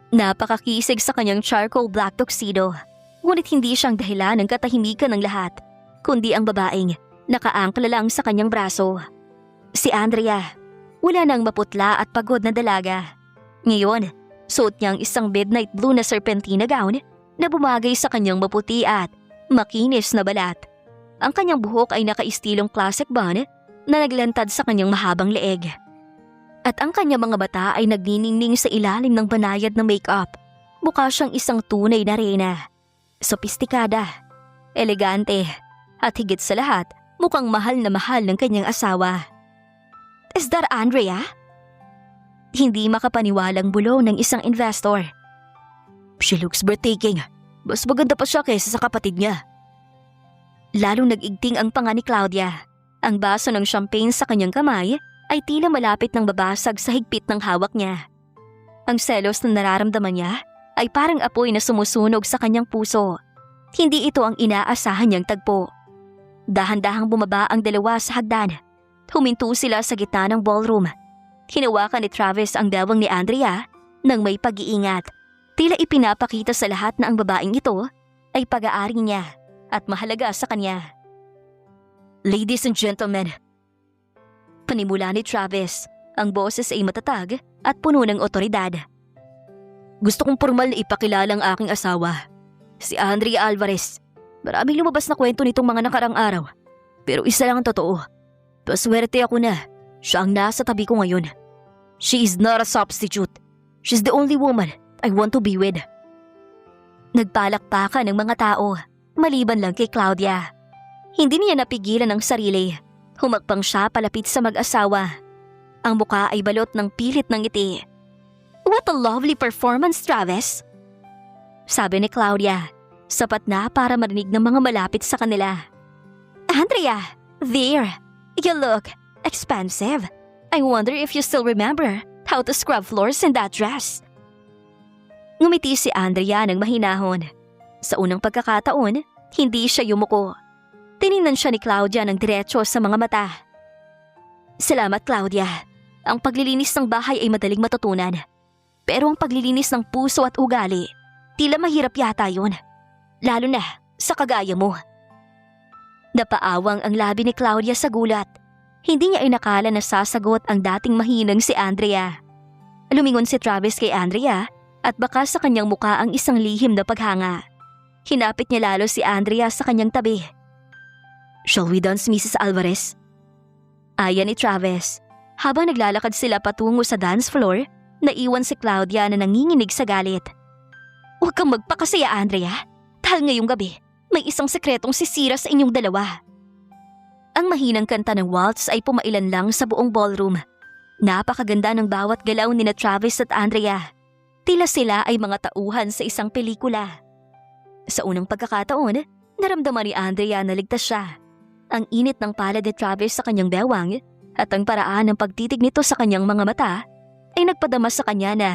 Napakakisig sa kanyang charcoal black tuxedo. Ngunit hindi siyang dahilan ng katahimikan ng lahat, kundi ang babaeng nakaangkla lang sa kanyang braso. Si Andrea, wala nang maputla at pagod na dalaga. Ngayon, suot niya ang isang midnight blue na serpentina gown na bumagay sa kanyang maputi at makinis na balat. Ang kanyang buhok ay nakaistilong classic bun na naglantad sa kanyang mahabang leeg. At ang kanyang mga bata ay nagniningning sa ilalim ng banayad na makeup. Mukha siyang isang tunay na reyna. Sopistikada, elegante, at higit sa lahat, mukhang mahal na mahal ng kanyang asawa. Is that Andrea? Hindi makapaniwalang bulong ng isang investor. She looks breathtaking. Mas maganda pa siya kaysa sa kapatid niya. Lalong nag-igting ang panga ni Claudia. Ang baso ng champagne sa kanyang kamay ay tila malapit ng babasag sa higpit ng hawak niya. Ang selos na nararamdaman niya ay parang apoy na sumusunog sa kanyang puso. Hindi ito ang inaasahan niyang tagpo. Dahan-dahang bumaba ang dalawa sa hagdan. Huminto sila sa gitna ng ballroom. Hinawakan ni Travis ang dawang ni Andrea nang may pag-iingat. Tila ipinapakita sa lahat na ang babaeng ito ay pag-aari niya at mahalaga sa kanya. Ladies and gentlemen, panimula ni Travis, ang boses ay matatag at puno ng otoridad. Gusto kong formal na ipakilala ang aking asawa, si Andrea Alvarez. Maraming lumabas na kwento nitong mga nakarang araw, pero isa lang ang totoo. Paswerte ako na siya ang nasa tabi ko ngayon. She is not a substitute. She's the only woman I want to be with. Nagpalakpakan ng mga tao, maliban lang kay Claudia. Hindi niya napigilan ang sarili. Humakbang siya palapit sa mag-asawa. Ang muka ay balot ng pilit ng ngiti. What a lovely performance, Travis! Sabi ni Claudia, sapat na para marinig ng mga malapit sa kanila. Andrea, there! You look expensive. I wonder if you still remember how to scrub floors in that dress. Ngumiti si Andrea ng mahinahon. Sa unang pagkakataon, hindi siya yumuko. Tiningnan siya ni Claudia ng diretso sa mga mata. Salamat, Claudia. Ang paglilinis ng bahay ay madaling matutunan. Pero ang paglilinis ng puso at ugali, tila mahirap yata yun. Lalo na sa kagaya mo. Napaawang ang labi ni Claudia sa gulat. Hindi niya inakala na sasagot ang dating mahinang si Andrea. Lumingon si Travis kay Andrea at baka sa kanyang muka ang isang lihim na paghanga. Hinapit niya lalo si Andrea sa kanyang tabi. Shall we dance, Mrs. Alvarez? Ayan ni Travis. Habang naglalakad sila patungo sa dance floor, naiwan si Claudia na nanginginig sa galit. Huwag kang magpakasaya, Andrea. Dahil ngayong gabi, may isang sekretong sisira sa inyong dalawa. Ang mahinang kanta ng waltz ay pumailan lang sa buong ballroom. Napakaganda ng bawat galaw ni na Travis at Andrea. Tila sila ay mga tauhan sa isang pelikula. Sa unang pagkakataon, naramdaman ni Andrea na ligtas siya. Ang init ng palad ni Travis sa kanyang bewang at ang paraan ng pagtitig nito sa kanyang mga mata ay nagpadama sa kanya na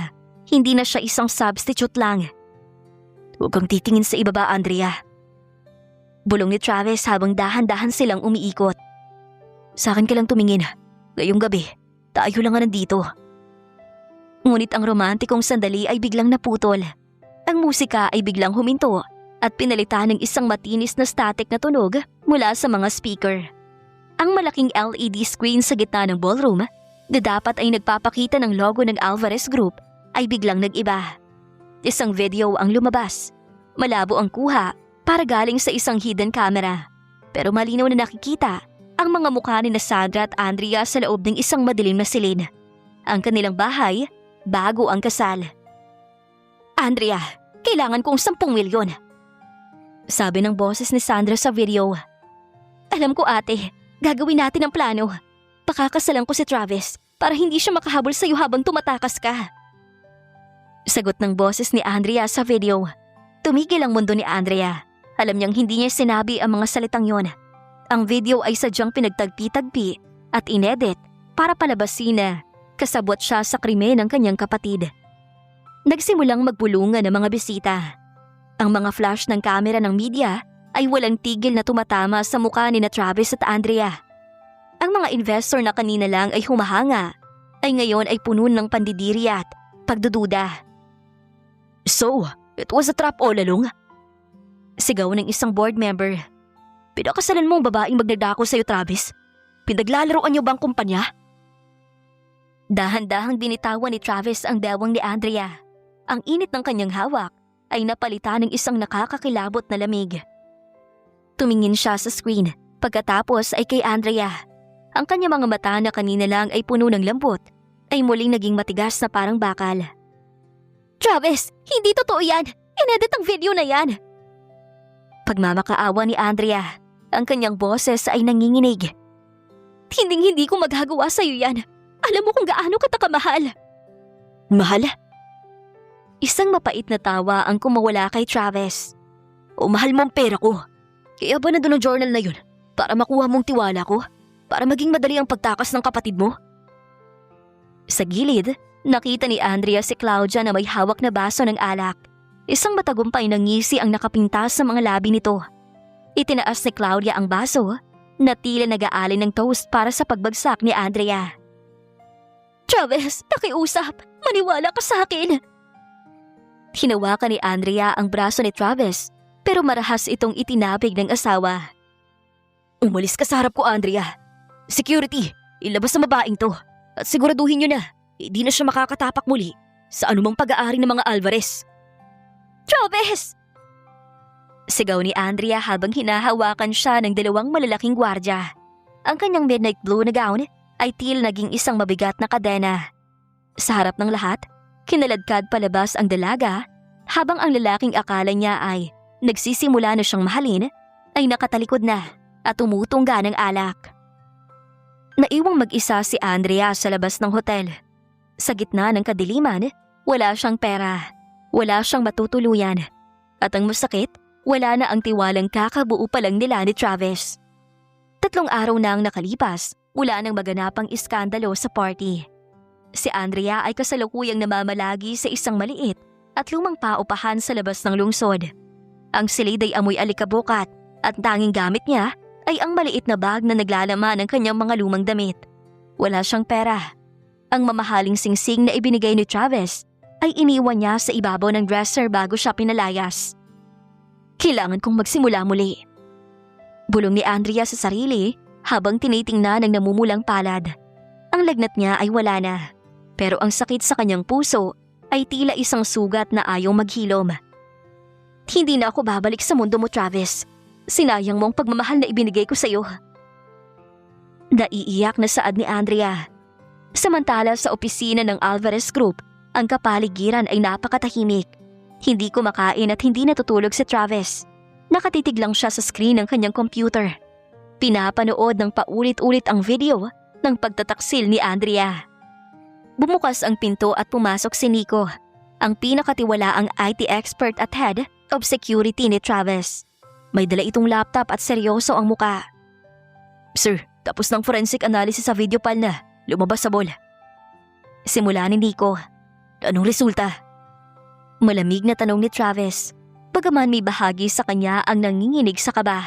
hindi na siya isang substitute lang. Huwag kang titingin sa ibaba, Andrea. Bulong ni Travis habang dahan-dahan silang umiikot. Sa akin ka lang tumingin. Ngayong gabi, tayo lang nga nandito. Ngunit ang romantikong sandali ay biglang naputol. Ang musika ay biglang huminto at pinalitan ng isang matinis na static na tunog mula sa mga speaker. Ang malaking LED screen sa gitna ng ballroom na dapat ay nagpapakita ng logo ng Alvarez Group ay biglang nag-iba. Isang video ang lumabas. Malabo ang kuha para galing sa isang hidden camera. Pero malinaw na nakikita ang mga mukha ni Sandra at Andrea sa loob ng isang madilim na silid. Ang kanilang bahay bago ang kasal. Andrea, kailangan kong 10 milyon. Sabi ng boses ni Sandra sa video. Alam ko ate, gagawin natin ang plano. Pakakasalan ko si Travis para hindi siya makahabol sa iyo habang tumatakas ka. Sagot ng boses ni Andrea sa video. Tumigil ang mundo ni Andrea. Alam niyang hindi niya sinabi ang mga salitang yon. Ang video ay sadyang pinagtagpi-tagpi at inedit para palabasin na kasabwat siya sa krimen ng kanyang kapatid. Nagsimulang magbulungan ng mga bisita. Ang mga flash ng kamera ng media ay walang tigil na tumatama sa mukha ni na Travis at Andrea. Ang mga investor na kanina lang ay humahanga, ay ngayon ay puno ng pandidiri at pagdududa. So, it was a trap all along? Sigaw ng isang board member. Pinakasalan mo ang babaeng magnadako sa'yo, Travis. Pinaglalaroan niyo ba ang kumpanya? Dahan-dahang binitawan ni Travis ang dawang ni Andrea. Ang init ng kanyang hawak ay napalitan ng isang nakakakilabot na lamig. Tumingin siya sa screen, pagkatapos ay kay Andrea. Ang kanyang mga mata na kanina lang ay puno ng lambot, ay muling naging matigas na parang bakal. Travis, hindi totoo yan! Inedit ang video na yan! Pagmamakaawa ni Andrea, ang kanyang boses ay nanginginig. Hindi ko magagawa sa'yo yan. Alam mo kung gaano kita kamahal. Mahal? Isang mapait na tawa ang kumawala kay Travis. O mahal mo ang pera ko. Kaya ba nandun ang journal na yun? Para makuha mong tiwala ko? Para maging madali ang pagtakas ng kapatid mo? Sa gilid, nakita ni Andrea si Claudia na may hawak na baso ng alak. Isang matagumpay na ngisi ang nakapintas sa mga labi nito. Itinaas ni Claudia ang baso na tila nag-aalin ng toast para sa pagbagsak ni Andrea. Travis, pakiusap. Maniwala ka sa akin. Hinawakan ni Andrea ang braso ni Travis, pero marahas itong itinapig ng asawa. Umalis ka sa harap ko, Andrea. Security, ilabas sa babaeng to. At siguraduhin nyo na, hindi na siya makakatapak muli sa anumang pag-aari ng mga Alvarez. Travis! Sigaw ni Andrea habang hinahawakan siya ng dalawang malalaking gwardya. Ang kanyang midnight blue na gown ay tila naging isang mabigat na kadena. Sa harap ng lahat, kinaladkad palabas ang dalaga habang ang lalaking akala niya ay nagsisimula na siyang mahalin ay nakatalikod na at tumutungga ng alak. Naiwang mag-isa si Andrea sa labas ng hotel. Sa gitna ng kadiliman, wala siyang pera, wala siyang matutuluyan. At ang masakit, wala na ang tiwalang kakabuo pa lang nila ni Travis. 3 araw na ang nakalipas, wala nang maganapang iskandalo sa party. Si Andrea ay kasalukuyang namamalagi sa isang maliit at lumang paupahan sa labas ng lungsod. Ang silid ay amoy alikabukat at tanging gamit niya ay ang maliit na bag na naglalaman ng kanyang mga lumang damit. Wala siyang pera. Ang mamahaling singsing na ibinigay ni Travis ay iniwan niya sa ibabaw ng dresser bago siya pinalayas. Kailangan kong magsimula muli. Bulong ni Andrea sa sarili habang tinitingnan ang namumulang palad. Ang lagnat niya ay wala na, pero ang sakit sa kanyang puso ay tila isang sugat na ayaw maghilom. Hindi na ako babalik sa mundo mo, Travis. Sinayang mo ang pagmamahal na ibinigay ko sa iyo. Naiiyak na saad ni Andrea. Samantala sa opisina ng Alvarez Group, ang kapaligiran ay napakatahimik. Hindi kumakain at hindi natutulog si Travis. Nakatitig lang siya sa screen ng kanyang computer. Pinapanood ng paulit-ulit ang video ng pagtataksil ni Andrea. Bumukas ang pinto at pumasok si Nico, ang pinakatiwalaang IT expert at head of security ni Travis. May dala itong laptop at seryoso ang muka. Sir, tapos ng forensic analysis sa video file na. Lumabas sa bola. Simula ni Nico. Anong resulta? Malamig na tanong ni Travis, bagaman may bahagi sa kanya ang nanginginig sa kaba.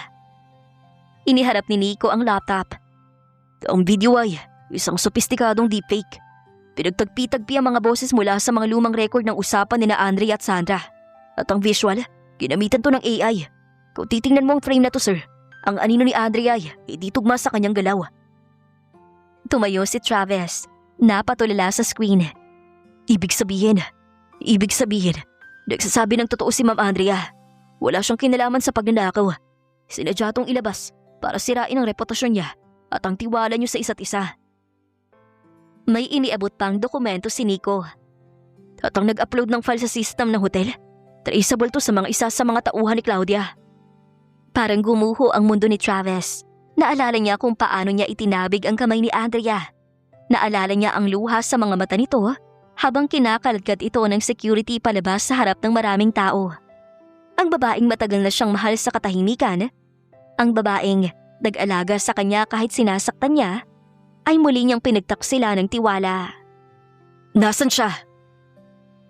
Iniharap ni Nico ang laptop. Ang video ay isang sopistikadong deepfake. Pinagtagpi-tagpi ang mga boses mula sa mga lumang record ng usapan ni Andrea at Sandra. At ang visual, ginamitan to ng AI. Kung titingnan mo ang frame na to, sir, ang anino ni Andrea ay hindi tugma sa kanyang galaw. Tumayo si Travis, napatulala sa screen. Ibig sabihin, nagsasabi ng totoo si Ma'am Andrea. Wala siyang kinalaman sa pagnanakaw. Sinadya tong ilabas para sirain ang reputasyon niya at ang tiwala niyo sa isa't isa. May iniabot pang dokumento si Nico. At ang nag-upload ng file sa system ng hotel, traceable to sa mga isa sa mga tauhan ni Claudia. Parang gumuho ang mundo ni Travis. Naalala niya kung paano niya itinabig ang kamay ni Andrea. Naalala niya ang luha sa mga mata nito habang kinakaladkad ito ng security palabas sa harap ng maraming tao. Ang babaeng matagal na siyang mahal sa katahimikan, ang babaeng nag-alaga sa kanya kahit sinasaktan niya, ay muli niyang pinagtaksila ng tiwala. Nasaan siya?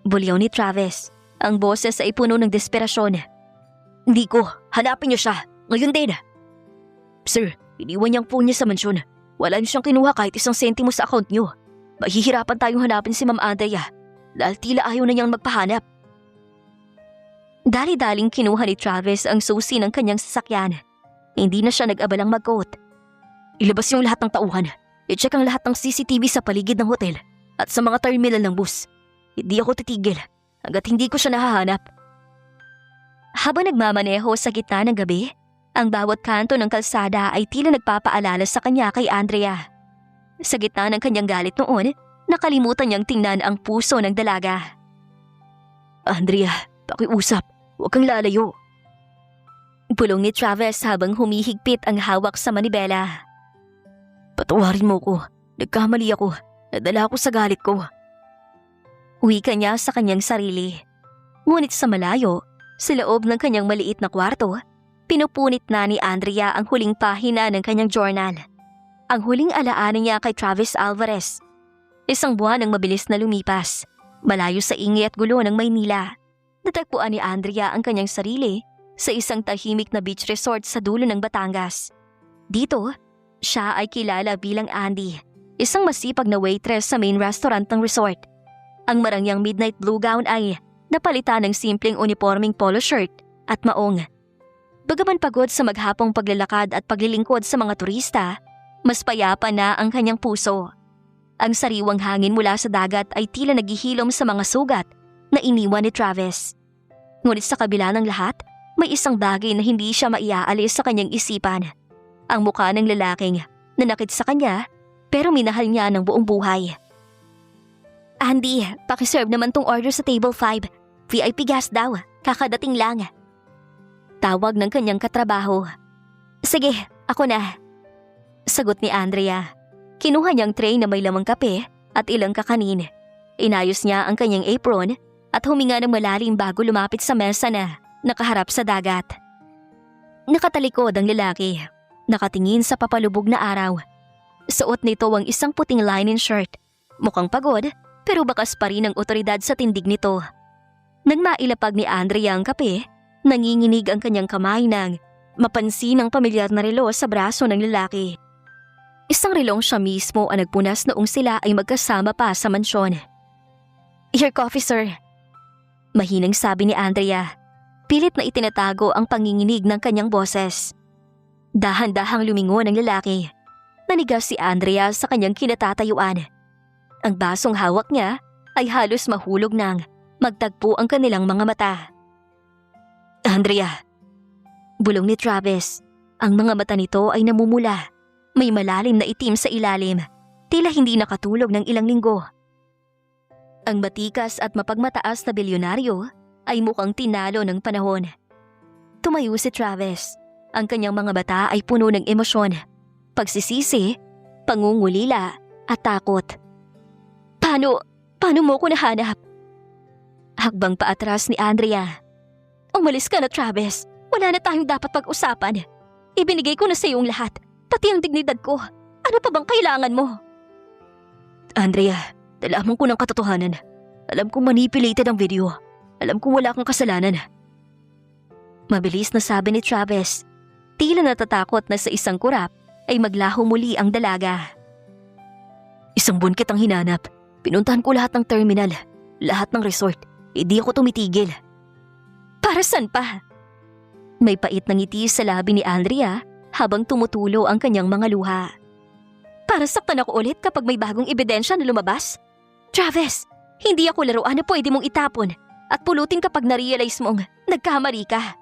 Bulyaw ni Travis. Ang boses ay puno ng desperasyon. Hindi ko, hanapin niyo siya. Ngayon din. Sir, iniwan niyang phone niya sa mansyon. Wala niyo siyang kinuha kahit isang sentimo sa account niyo. Mahihirapan tayong hanapin si Ma'am Andrea dahil tila ayaw na niyang magpahanap. Dali-daling kinuha ni Travis ang susi ng kanyang sasakyan. Hindi na siya nag-abalang mag-coat. Ilabas yung lahat ng tauhan. I-check ang lahat ng CCTV sa paligid ng hotel at sa mga terminal ng bus. Hindi ako titigil hanggat hindi ko siya nahahanap. Habang nagmamaneho sa gitna ng gabi, Ang bawat kanto ng kalsada ay tila nagpapaalala sa kanya kay Andrea. Sa gitna ng kanyang galit noon, nakalimutan niyang tingnan ang puso ng dalaga. Andrea, pakiusap. Huwag kang lalayo. Bulong ni Travis habang humihigpit ang hawak sa manibela. Patawarin mo ko. Nagkamali ako. Nadala ako sa galit ko. Wika niya sa kanyang sarili. Ngunit sa malayo, sa loob ng kanyang maliit na kwarto, pinupunit na ni Andrea ang huling pahina ng kanyang journal. Ang huling alaala niya kay Travis Alvarez. Isang buwan ang mabilis na lumipas. Malayo sa ingay at gulo ng Maynila. Natagpuan ni Andrea ang kanyang sarili sa isang tahimik na beach resort sa dulo ng Batangas. Dito, siya ay kilala bilang Andy, isang masipag na waitress sa main restaurant ng resort. Ang marangyang midnight blue gown ay napalitan ng simpleng uniforming polo shirt at maong. Bagaman pagod sa maghapong paglalakad at paglilingkod sa mga turista, mas payapa na ang kanyang puso. Ang sariwang hangin mula sa dagat ay tila naghihilom sa mga sugat na iniwan ni Travis. Ngunit sa kabila ng lahat, may isang bagay na hindi siya maiaalis sa kanyang isipan. Ang mukha ng lalaking nanakit sa kanya pero minahal niya ng buong buhay. Andy, pakiserve naman tong order sa table 5. VIP gas daw, kakadating lang. Tawag ng kanyang katrabaho. Sige, ako na. Sagot ni Andrea. Kinuha niyang tray na may lamang kape at ilang kakanin. Inayos niya ang kanyang apron at huminga ng malalim bago lumapit sa mesa na nakaharap sa dagat. Nakatalikod ang lalaki, nakatingin sa papalubog na araw. Suot nito ang isang puting linen shirt. Mukhang pagod pero bakas pa rin ang otoridad sa tindig nito. Nang mailapag ni Andrea ang kape, nanginginig ang kanyang kamay nang mapansin ang pamilyar na relo sa braso ng lalaki. Isang relong siya mismo ang nagpunas noong sila ay magkasama pa sa mansyon. Your coffee, sir. Mahinang sabi ni Andrea. Pilit na itinatago ang panginginig ng kanyang boses. Dahan-dahang lumingon ang lalaki. Nanigas si Andrea sa kanyang kinatatayuan. Ang basong hawak niya ay halos mahulog nang magtagpo ang kanilang mga mata. Andrea. Bulong ni Travis. Ang mga mata nito ay namumula. May malalim na itim sa ilalim. Tila hindi nakatulog ng ilang linggo. Ang matikas at mapagmataas na bilyonaryo ay mukhang tinalo ng panahon. Tumayo si Travis. Ang kanyang mga mata ay puno ng emosyon, pagsisisi, pangungulila at takot. Paano mo ko nahanap? Hakbang paatras ni Andrea. Umalis ka na, Travis. Wala na tayong dapat pag-usapan. Ibinigay ko na sa iyong lahat, pati ang dignidad ko. Ano pa bang kailangan mo? Andrea, nalaman ko ng katotohanan. Alam kong manipulated ang video. Alam kong wala kang kasalanan. Mabilis na sabi ni Travis. Tila natatakot na sa isang kurap ay maglaho muli ang dalaga. Isang buwan kitang hinanap. Pinuntahan ko lahat ng terminal, lahat ng resort. Hindi ako tumitigil. Para saan pa? May pait na ngiti sa labi ni Andrea habang tumutulo ang kanyang mga luha. Para saktan ako ulit kapag may bagong ebidensya na lumabas? Travis, hindi ako laruan na pwede mong itapon at pulutin kapag na-realize mong nagkamali ka.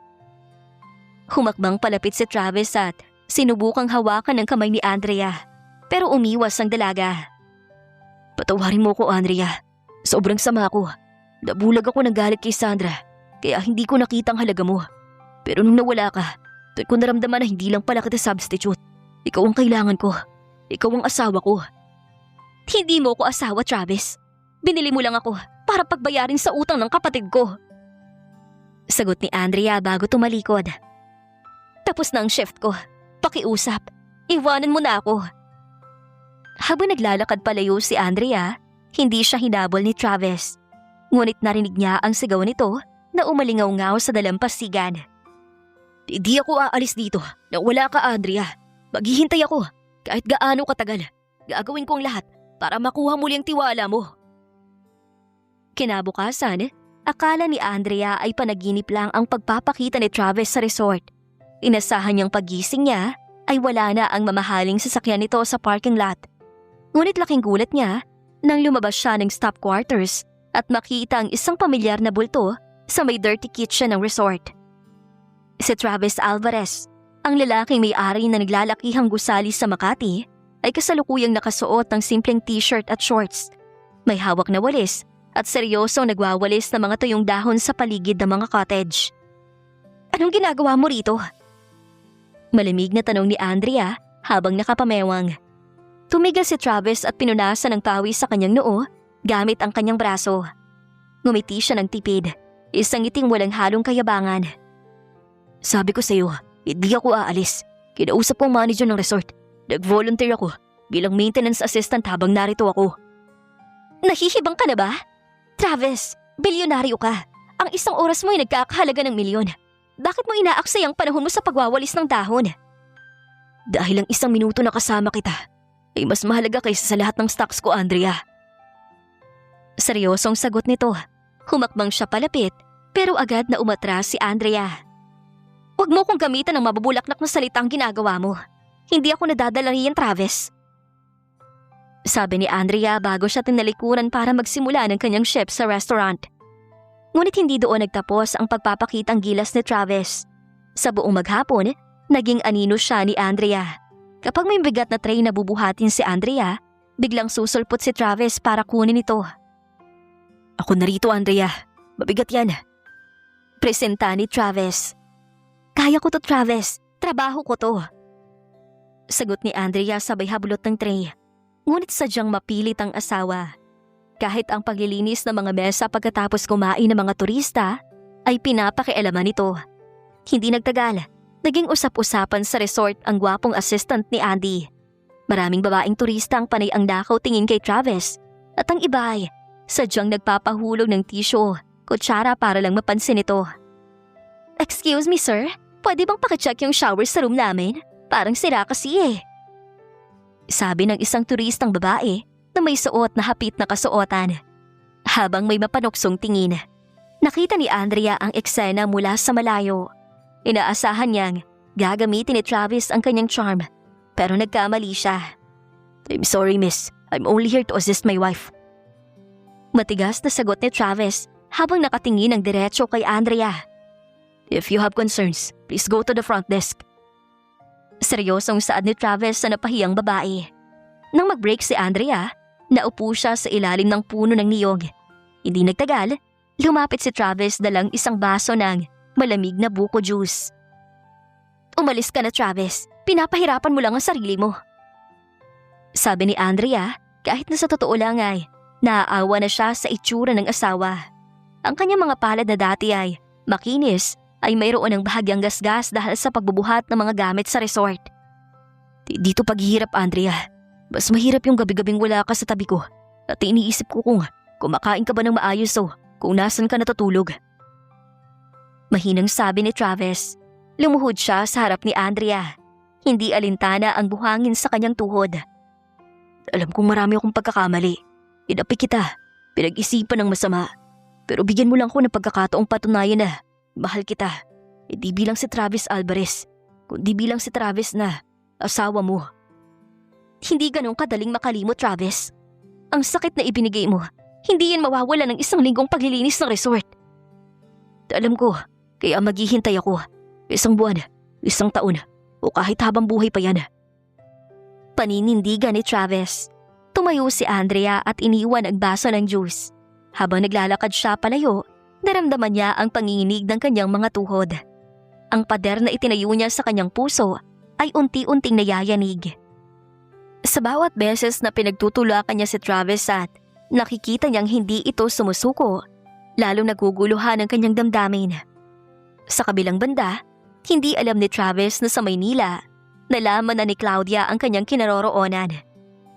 Humakbang palapit si Travis at sinubukang hawakan ng kamay ni Andrea pero umiwas ang dalaga. Patawarin mo ko, Andrea. Sobrang sama ko. Nabulag ako ng galit kay Sandra kaya hindi ko nakita ang halaga mo. Pero nung nawala ka, doon ko naramdaman na hindi lang pala kita substitute. Ikaw ang kailangan ko. Ikaw ang asawa ko. Hindi mo ko asawa, Travis. Binili mo lang ako para pagbayarin sa utang ng kapatid ko. Sagot ni Andrea bago tumalikod. Tapos na ang shift ko. Pakiusap. Iwanan mo na ako. Habang naglalakad palayo si Andrea, hindi siya hinabol ni Travis. Ngunit narinig niya ang sigaw nito na umalingaw-ngaw sa dalampasigan. Hindi ako aalis dito na wala ka, Andrea. Maghihintay ako kahit gaano katagal. Gagawin ko ang lahat para makuha muli ang tiwala mo. Kinabukasan, akala ni Andrea ay panaginip lang ang pagpapakita ni Travis sa resort. Inasahan niyang paggising niya ay wala na ang mamahaling sasakyan nito sa parking lot. Ngunit laking gulat niya nang lumabas siya ng stop quarters at makita ang isang pamilyar na bulto sa may dirty kitchen ng resort. Si Travis Alvarez, Ang lalaking may-ari na naglalakihang gusali sa Makati ay kasalukuyang nakasuot ng simpleng t-shirt at shorts. May hawak na walis at seryosong nagwawalis ng mga tuyong dahon sa paligid ng mga cottage. Anong ginagawa mo rito? Malamig na tanong ni Andrea habang nakapamewang. Tumigas si Travis at pinunasan ng pawis sa kanyang noo gamit ang kanyang braso. Ngumiti siya ng tipid, isang ngiting walang halong kayabangan. Sabi ko sa'yo, hindi ako aalis. Kinausap ko ang manager ng resort. Nag-volunteer ako bilang maintenance assistant habang narito ako. Nahihibang ka na ba? Travis, bilyonaryo ka. Ang isang oras mo ay nagkakahalaga ng milyon. Bakit mo inaaksay ang panahon mo sa pagwawalis ng dahon? Dahil ang isang minuto na kasama kita ay mas mahalaga kaysa sa lahat ng stocks ko, Andrea. Seryosong sagot nito. Humakbang siya palapit pero agad na umatras si Andrea. Huwag mo kong gamitan ng mabubulaklak na salita ang ginagawa mo. Hindi ako nadadala niyan, Travis. Sabi ni Andrea bago siya tinalikuran para magsimula ng kanyang shift sa restaurant. Ngunit hindi doon nagtapos ang pagpapakitang gilas ni Travis. Sa buong maghapon, naging anino siya ni Andrea. Kapag may bigat na tray na bubuhatin si Andrea, biglang susulpot si Travis para kunin ito. Ako narito, Andrea. Mabigat yan. Presenta ni Travis. Kaya ko to, Travis. Trabaho ko to. Sagot ni Andrea sabay hablot ng tray. Ngunit sadyang mapilit ang asawa. Kahit ang paglilinis ng mga mesa pagkatapos kumain ng mga turista ay pinapakialaman nito. Hindi nagtagal, naging usap-usapan sa resort ang gwapong assistant ni Andy. Maraming babaeng turista ang panay ang dakaw tingin kay Travis at ang iba ay sadyang nagpapahulog ng tissue, kutsara para lang mapansin ito. Excuse me sir, pwede bang pakicheck yung shower sa room namin? Parang sira kasi eh. Sabi ng isang turistang babae na may suot na hapit na kasuotan. Habang may mapanuksong tingin, nakita ni Andrea ang eksena mula sa malayo. Inaasahan niyang gagamitin ni Travis ang kanyang charm, pero nagkamali siya. I'm sorry miss, I'm only here to assist my wife. Matigas na sagot ni Travis habang nakatingin ng diretso kay Andrea. If you have concerns, please go to the front desk. Seryosong saad ni Travis sa napahiyang babae. Nang mag-break si Andrea, naupo siya sa ilalim ng puno ng niyog. Hindi nagtagal, lumapit si Travis dalang isang baso ng malamig na buko juice. Umalis ka na, Travis. Pinapahirapan mo lang ang sarili mo. Sabi ni Andrea, kahit na sa totoo lang ay naaawa na siya sa itsura ng asawa. Ang kanyang mga palad na dati ay makinis ay mayroon ng bahagyang gasgas dahil sa pagbubuhat ng mga gamit sa resort. Dito paghihirap, Andrea. Mas mahirap yung gabi-gabing wala ka sa tabi ko at iniisip ko kung kumakain ka ba ng maayos o kung nasan ka natutulog. Mahinang sabi ni Travis. Lumuhod siya sa harap ni Andrea. Hindi alintana ang buhangin sa kanyang tuhod. Alam kong marami akong pagkakamali. Inapi kita. Pinag-isipan ng masama. Pero bigyan mo lang ko ng pagkakataong patunayan na mahal kita. Hindi bilang si Travis Alvarez, kundi bilang si Travis na asawa mo. Hindi ganun kadaling makalimot, Travis. Ang sakit na ibinigay mo, hindi yan mawawala ng isang linggong paglilinis ng resort. Alam ko, kaya maghihintay ako. 1 buwan, 1 taon, o kahit habang buhay pa yan. Paninindigan ni Travis. Tumayo si Andrea at iniwan ang baso ng juice. Habang naglalakad siya palayo, naramdaman niya ang panginginig ng kanyang mga tuhod. Ang pader na itinayo niya sa kanyang puso ay unti-unting nayayanig. Sa bawat beses na pinagtutulakan niya si Travis at nakikita niyang hindi ito sumusuko, lalong naguguluhan ang kanyang damdamin. Sa kabilang banda, hindi alam ni Travis na sa Maynila, nalaman na ni Claudia ang kanyang kinaroroonan.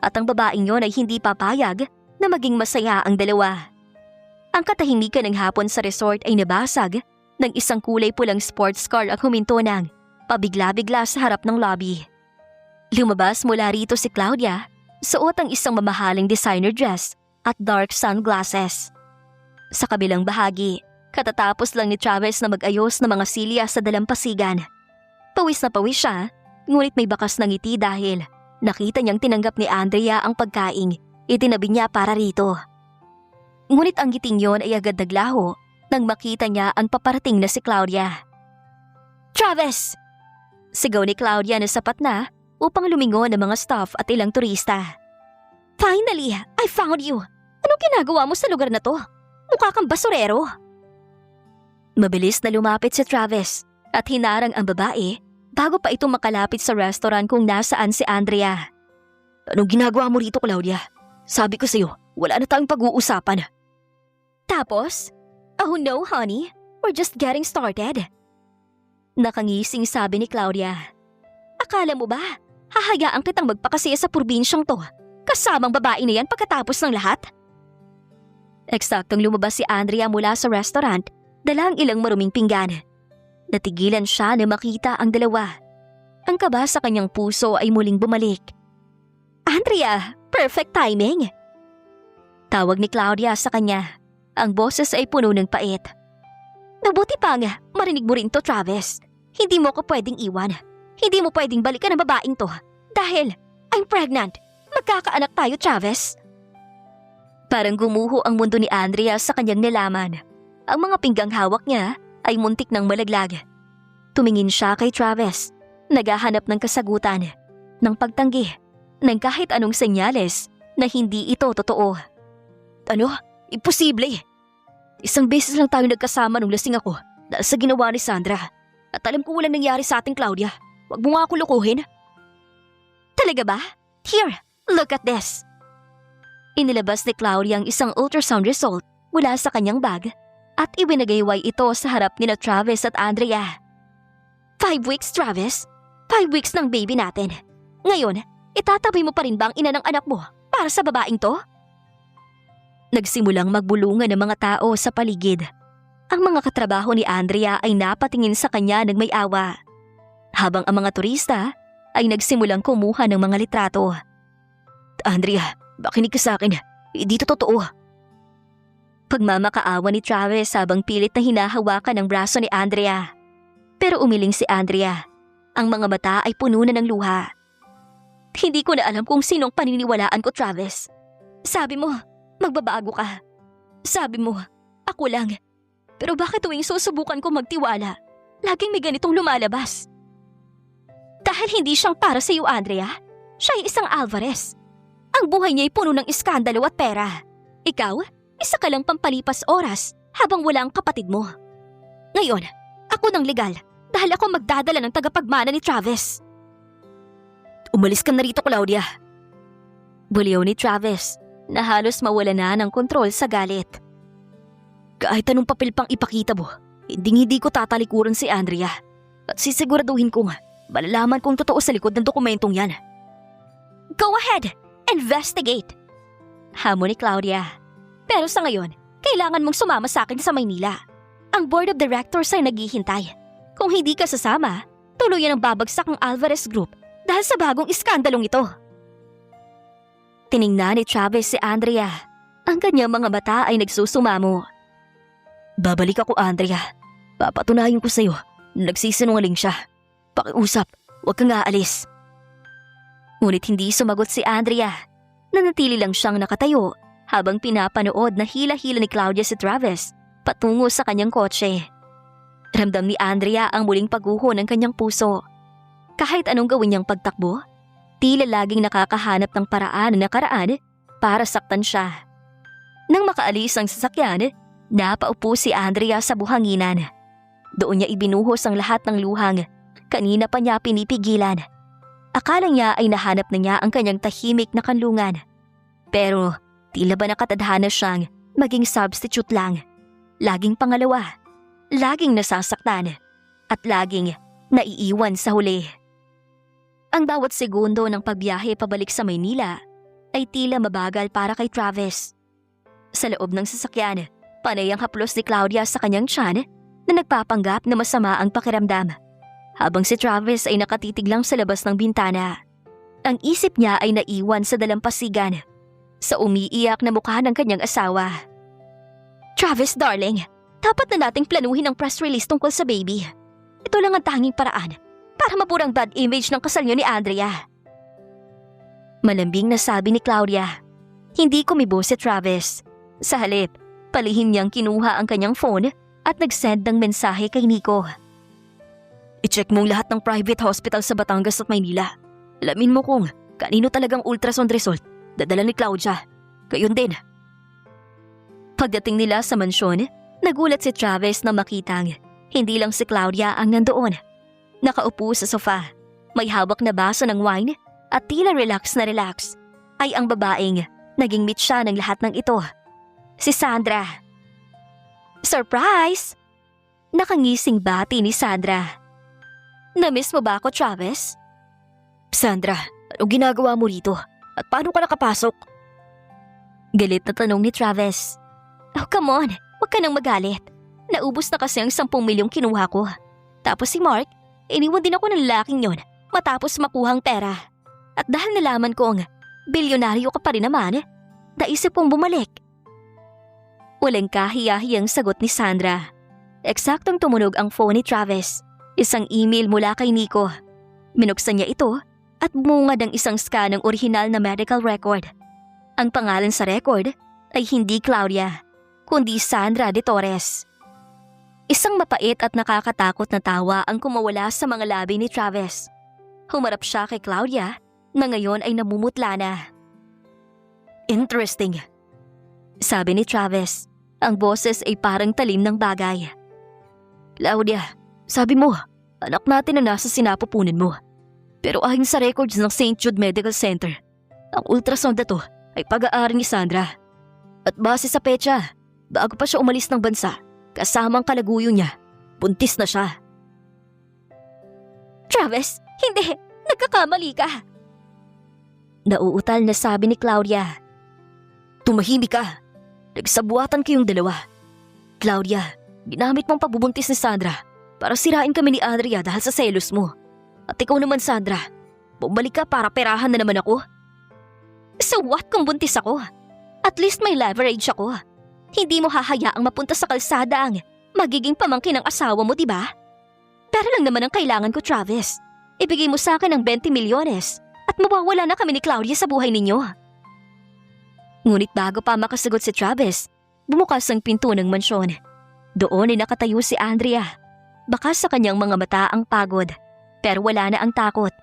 At ang babaeng yon ay hindi papayag na maging masaya ang dalawa. Ang katahimikan ng hapon sa resort ay nabasag nang isang kulay pulang sports car ang huminto ng pabigla-bigla sa harap ng lobby. Lumabas mula rito si Claudia, suot ang isang mamahaling designer dress at dark sunglasses. Sa kabilang bahagi, katatapos lang ni Travis na mag-ayos ng mga silya sa dalampasigan. Pawis na pawis siya, ngunit may bakas ng ngiti dahil nakita niyang tinanggap ni Andrea ang pagkaing itinabi niya para rito. Ngunit ang ngiting yon ay agad naglaho nang makita niya ang paparating na si Claudia. Travis! Sigaw ni Claudia na sapat na upang lumingon ng mga staff at ilang turista. Finally, I found you! Anong ginagawa mo sa lugar na to? Mukha kang basurero. Mabilis na lumapit si Travis at hinarang ang babae bago pa ito makalapit sa restaurant kung nasaan si Andrea. Anong ginagawa mo rito, Claudia? Sabi ko sa'yo, wala na tayong pag-uusapan. Tapos, oh no honey, we're just getting started. Nakangising sabi ni Claudia. Akala mo ba, hahayaan kitang magpakasaya sa probinsyang to, kasamang babae na yan pagkatapos ng lahat? Eksaktong lumabas si Andrea mula sa restaurant, dala ang ilang maruming pinggan. Natigilan siya na makita ang dalawa. Ang kaba sa kanyang puso ay muling bumalik. Andrea, perfect timing! Tawag ni Claudia sa kanya. Ang boses ay puno ng pait. Mabuti pa nga, marinig mo rin to, Travis. Hindi mo ko pwedeng iwan. Hindi mo pwedeng balikan ang babaeng to. Dahil, I'm pregnant. Magkakaanak tayo, Travis. Parang gumuho ang mundo ni Andrea sa kanyang nalaman. Ang mga pinggang hawak niya ay muntik ng malaglag. Tumingin siya kay Travis, naghahanap ng kasagutan, ng pagtanggi, ng kahit anong senyales na hindi ito totoo. Ano? Imposible! Isang beses lang tayo nagkasama nung lasing ako dahil sa ginawa ni Sandra. At alam ko walang nangyari sa ating Claudia. Huwag mo nga ako lukuhin. Talaga ba? Here, look at this. Inilabas ni Claudia ang isang ultrasound result mula sa kanyang bag at ibinagayway ito sa harap ni Travis at Andrea. 5 weeks, Travis. 5 weeks ng baby natin. Ngayon, itatabi mo pa rin ba ang ina ng anak mo para sa babaeng to? Nagsimulang magbulungan ng mga tao sa paligid. Ang mga katrabaho ni Andrea ay napatingin sa kanya ng may awa. Habang ang mga turista ay nagsimulang kumuha ng mga litrato. Andrea, makinig ka sa akin. Hindi to totoo. Pagmamakaawa ni Travis habang pilit na hinahawakan ang braso ni Andrea. Pero umiling si Andrea. Ang mga mata ay puno na ng luha. Hindi ko na alam kung sinong paniniwalaan ko, Travis. Sabi mo, magbabago ka. Sabi mo, ako lang. Pero bakit tuwing susubukan ko magtiwala, laging may ganitong lumalabas? Dahil hindi siyang para sa iyo, Andrea. Siya ay isang Alvarez. Ang buhay niya ay puno ng iskandalo at pera. Ikaw, isa ka lang pampalipas oras habang wala ang kapatid mo. Ngayon, ako ng legal dahil ako magdadala ng tagapagmana ni Travis. Umalis ka na rito, Claudia. Buliw ni Travis na halos mawala na ng kontrol sa galit. Kahit anong papel pang ipakita mo, hindi ko tatalikuran si Andrea. At sisiguraduhin kong malalaman kung totoo sa likod ng dokumentong yan. Go ahead! Investigate! Hamon ni Claudia. Pero sa ngayon, kailangan mong sumama sa akin sa Maynila. Ang board of directors ay naghihintay. Kung hindi ka sasama, tuluyan ang babagsak ang Alvarez Group dahil sa bagong iskandalong ito. Tiningnan ni Travis si Andrea. Ang kanyang mga mata ay nagsusumamo. Babalik ako, Andrea. Papatunayan ko sa'yo na nagsisinungaling siya. Pakiusap, huwag kang aalis. Ngunit hindi sumagot si Andrea. Nanatili lang siyang nakatayo habang pinapanood na hila-hila ni Claudia si Travis patungo sa kanyang kotse. Ramdam ni Andrea ang muling pagguho ng kanyang puso. Kahit anong gawin niyang pagtakbo, tila laging nakakahanap ng paraan na nakaraan para saktan siya. Nang makaalis ang sasakyan, napaupo si Andrea sa buhanginan. Doon niya ibinuhos ang lahat ng luhang. Kanina pa niya pinipigilan. Akala niya ay nahanap na niya ang kanyang tahimik na kanlungan. Pero tila ba nakatadhana siyang maging substitute lang. Laging pangalawa. Laging nasasaktan. At laging naiiwan sa huli. Ang bawat segundo ng pagbiyahe pabalik sa Maynila ay tila mabagal para kay Travis. Sa loob ng sasakyan, panay ang haplos ni Claudia sa kanyang tiyan na nagpapanggap na masama ang pakiramdam. Habang si Travis ay nakatitig lang sa labas ng bintana. Ang isip niya ay naiwan sa dalampasigan, sa umiiyak na mukha ng kanyang asawa. Travis, darling, dapat na nating planuhin ang press release tungkol sa baby. Ito lang ang tanging paraan para mapurang bad image ng kasal niyo ni Andrea. Malambing na sabi ni Claudia. Hindi kumibo si Travis. Sa halip, palihim niyang kinuha ang kanyang phone at nag-send ng mensahe kay Nico. I-check mo ang lahat ng private hospital sa Batangas at Maynila. Alamin mo kung kanino talagang ultrasound result dadala ni Claudia. Gayon din. Pagdating nila sa mansyon, nagulat si Travis na makitang hindi lang si Claudia ang nandoon. Nakaupo sa sofa, may hawak na baso ng wine at tila relax na relax ay ang babaeng naging meet siya ng lahat ng ito. Si Sandra. Surprise! Nakangising bati ni Sandra. Namiss mo ba ako, Travis? Sandra, anong ginagawa mo rito? At paano ka nakapasok? Galit na tanong ni Travis. Oh, come on. Huwag ka nang magalit. Naubos na kasi ang 10 milyong kinuha ko. Tapos si Mark, iniwan din ako ng lalaking yon matapos makuhang pera. At dahil nalaman kong bilyonaryo ka pa rin naman, naisip kong bumalik. Walang kahiya-hiyang sagot ni Sandra. Eksaktong tumunog ang phone ni Travis. Isang email mula kay Nico. Minuksan niya ito at bumungad ang isang scan ng orihinal na medical record. Ang pangalan sa record ay hindi Claudia, kundi Sandra de Torres. Isang mapait at nakakatakot na tawa ang kumawala sa mga labi ni Travis. Humarap siya kay Claudia na ngayon ay namumutla na. Interesting. Sabi ni Travis, ang boses ay parang talim ng bagay. Claudia, sabi mo, anak natin na nasa sinapupunan mo. Pero ayon sa records ng St. Jude Medical Center, ang ultrasound na to ay pag-aari ni Sandra. At base sa petsa, bago pa siya umalis ng bansa, kasamang kalaguyo niya, buntis na siya. Travis, hindi! Nagkakamali ka! Nauutal na sabi ni Claudia. Tumahimik ka. Nagsabuatan kayong dalawa. Claudia, ginamit mong pagbubuntis ni Sandra para sirain kami ni Andrea dahil sa selos mo. At ikaw naman, Sandra, bumalik ka para perahan na naman ako. So what kung buntis ako? At least may leverage ako. Hindi mo hahayaang mapunta sa kalsada ang magiging pamangkin ng asawa mo, diba? Pero lang naman ang kailangan ko, Travis. Ibigay mo sa akin ang 20 milyones at mawawala na kami ni Claudia sa buhay ninyo. Ngunit bago pa makasagot si Travis, bumukas ang pinto ng mansyon. Doon ay nakatayo si Andrea. Baka sa kanyang mga mata ang pagod, pero wala na ang takot.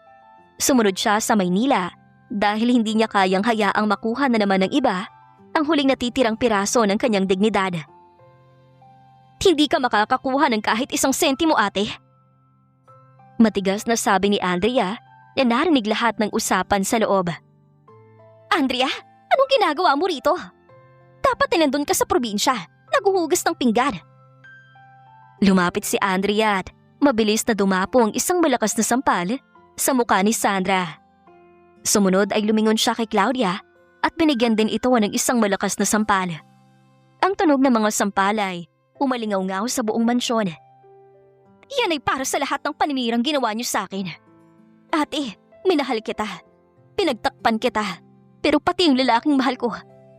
Sumunod siya sa Maynila dahil hindi niya kayang hayaang makuha na naman ng iba ang huling natitirang piraso ng kanyang dignidad. Hindi ka makakakuha ng kahit 1 sentimo, ate. Matigas na sabi ni Andrea na narinig lahat ng usapan sa loob. Andrea, anong ginagawa mo rito? Dapat ay nandun ka sa probinsya, naguhugas ng pinggan. Lumapit si Andrea at mabilis na dumapo ang isang malakas na sampal sa mukha ni Sandra. Sumunod ay lumingon siya kay Claudia at binigyan din ito ng isang malakas na sampal. Ang tunog ng mga sampal ay umalingaw-ngaw sa buong mansyon. Yan ay para sa lahat ng paninirang ginawa niyo sa akin. Ate, minahal kita. Pinagtakpan kita. Pero pati yung lalaking mahal ko,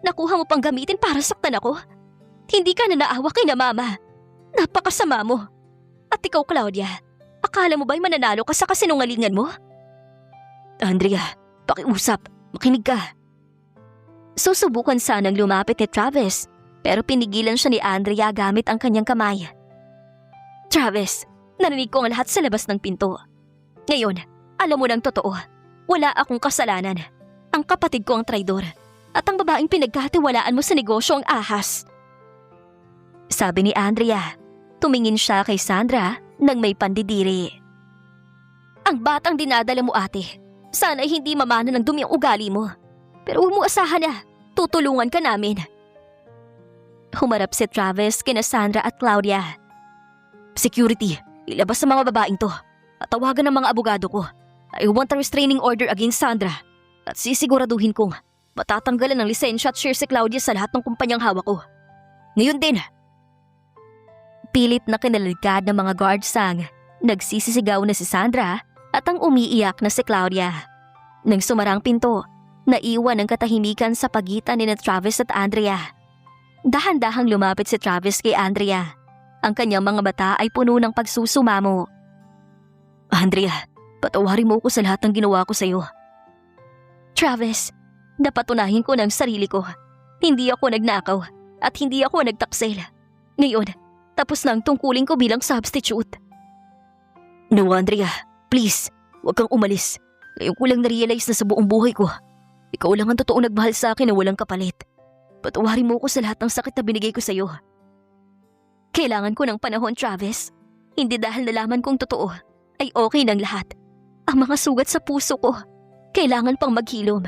nakuha mo pang gamitin para saktan ako. Hindi ka na naawa kay na mama. Napakasama mo. At ikaw, Claudia, akala mo ba'y mananalo ka sa kasinungalingan mo? Andrea, pakiusap, makinig ka. Susubukan sanang lumapit ni Travis, pero pinigilan siya ni Andrea gamit ang kanyang kamay. Travis, narinig ko ang lahat sa labas ng pinto. Ngayon, alam mo ng totoo, wala akong kasalanan. Ang kapatid ko ang traidor, at ang babaeng pinagkatiwalaan mo sa negosyo ang ahas. Sabi ni Andrea. Tumingin siya kay Sandra nang may pandidiri. Ang batang dinadala mo, ate. Sana ay hindi mamana ng dumi ang ugali mo. Pero huwag mo asahan na. Tutulungan ka namin. Humarap si Travis kina Sandra at Claudia. Security, ilabas sa mga babaeng to at tawagan ng mga abogado ko. I want a restraining order against Sandra at sisiguraduhin kong matatanggalan ng lisensya at share si Claudia sa lahat ng kumpanyang hawak ko. Ngayon din. Pilit na kinaligad ng mga guards ang nagsisisigaw na si Sandra at ang umiiyak na si Claudia. Nang sumarang pinto, naiwan ang katahimikan sa pagitan ni Travis at Andrea. Dahan-dahang lumapit si Travis kay Andrea. Ang kanyang mga mata ay puno ng pagsusumamo. Andrea, patawarin mo ko sa lahat ng ginawa ko sa'yo. Travis, napatunahin ko ng sarili ko. Hindi ako nagnakaw at hindi ako nagtaksil. Ngayon, tapos na ang tungkulin ko bilang substitute. No, Andrea. Please, huwag kang umalis. Ngayon ko lang na-realize na sa buong buhay ko, ikaw lang ang totoong nagmahal sa akin na walang kapalit. Patawarin mo ko sa lahat ng sakit na binigay ko sa'yo. Kailangan ko ng panahon, Travis. Hindi dahil nalaman kong totoo, ay okay ng lahat. Ang mga sugat sa puso ko, kailangan pang maghilom.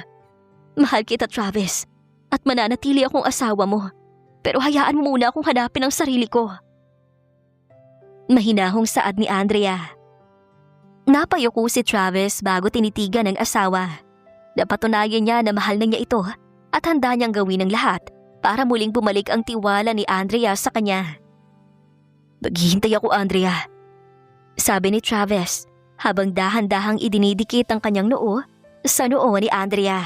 Mahal kita, Travis, at mananatili akong asawa mo. Pero hayaan mo muna akong hanapin ang sarili ko. Mahinahong saad ni Andrea. Napayuko si Travis bago tinitigan ng asawa. Napatunayan niya na mahal na niya ito at handa niyang gawin ang lahat para muling bumalik ang tiwala ni Andrea sa kanya. Naghihintay ako, Andrea. Sabi ni Travis habang dahan-dahang idinidikit ang kanyang noo sa noo ni Andrea.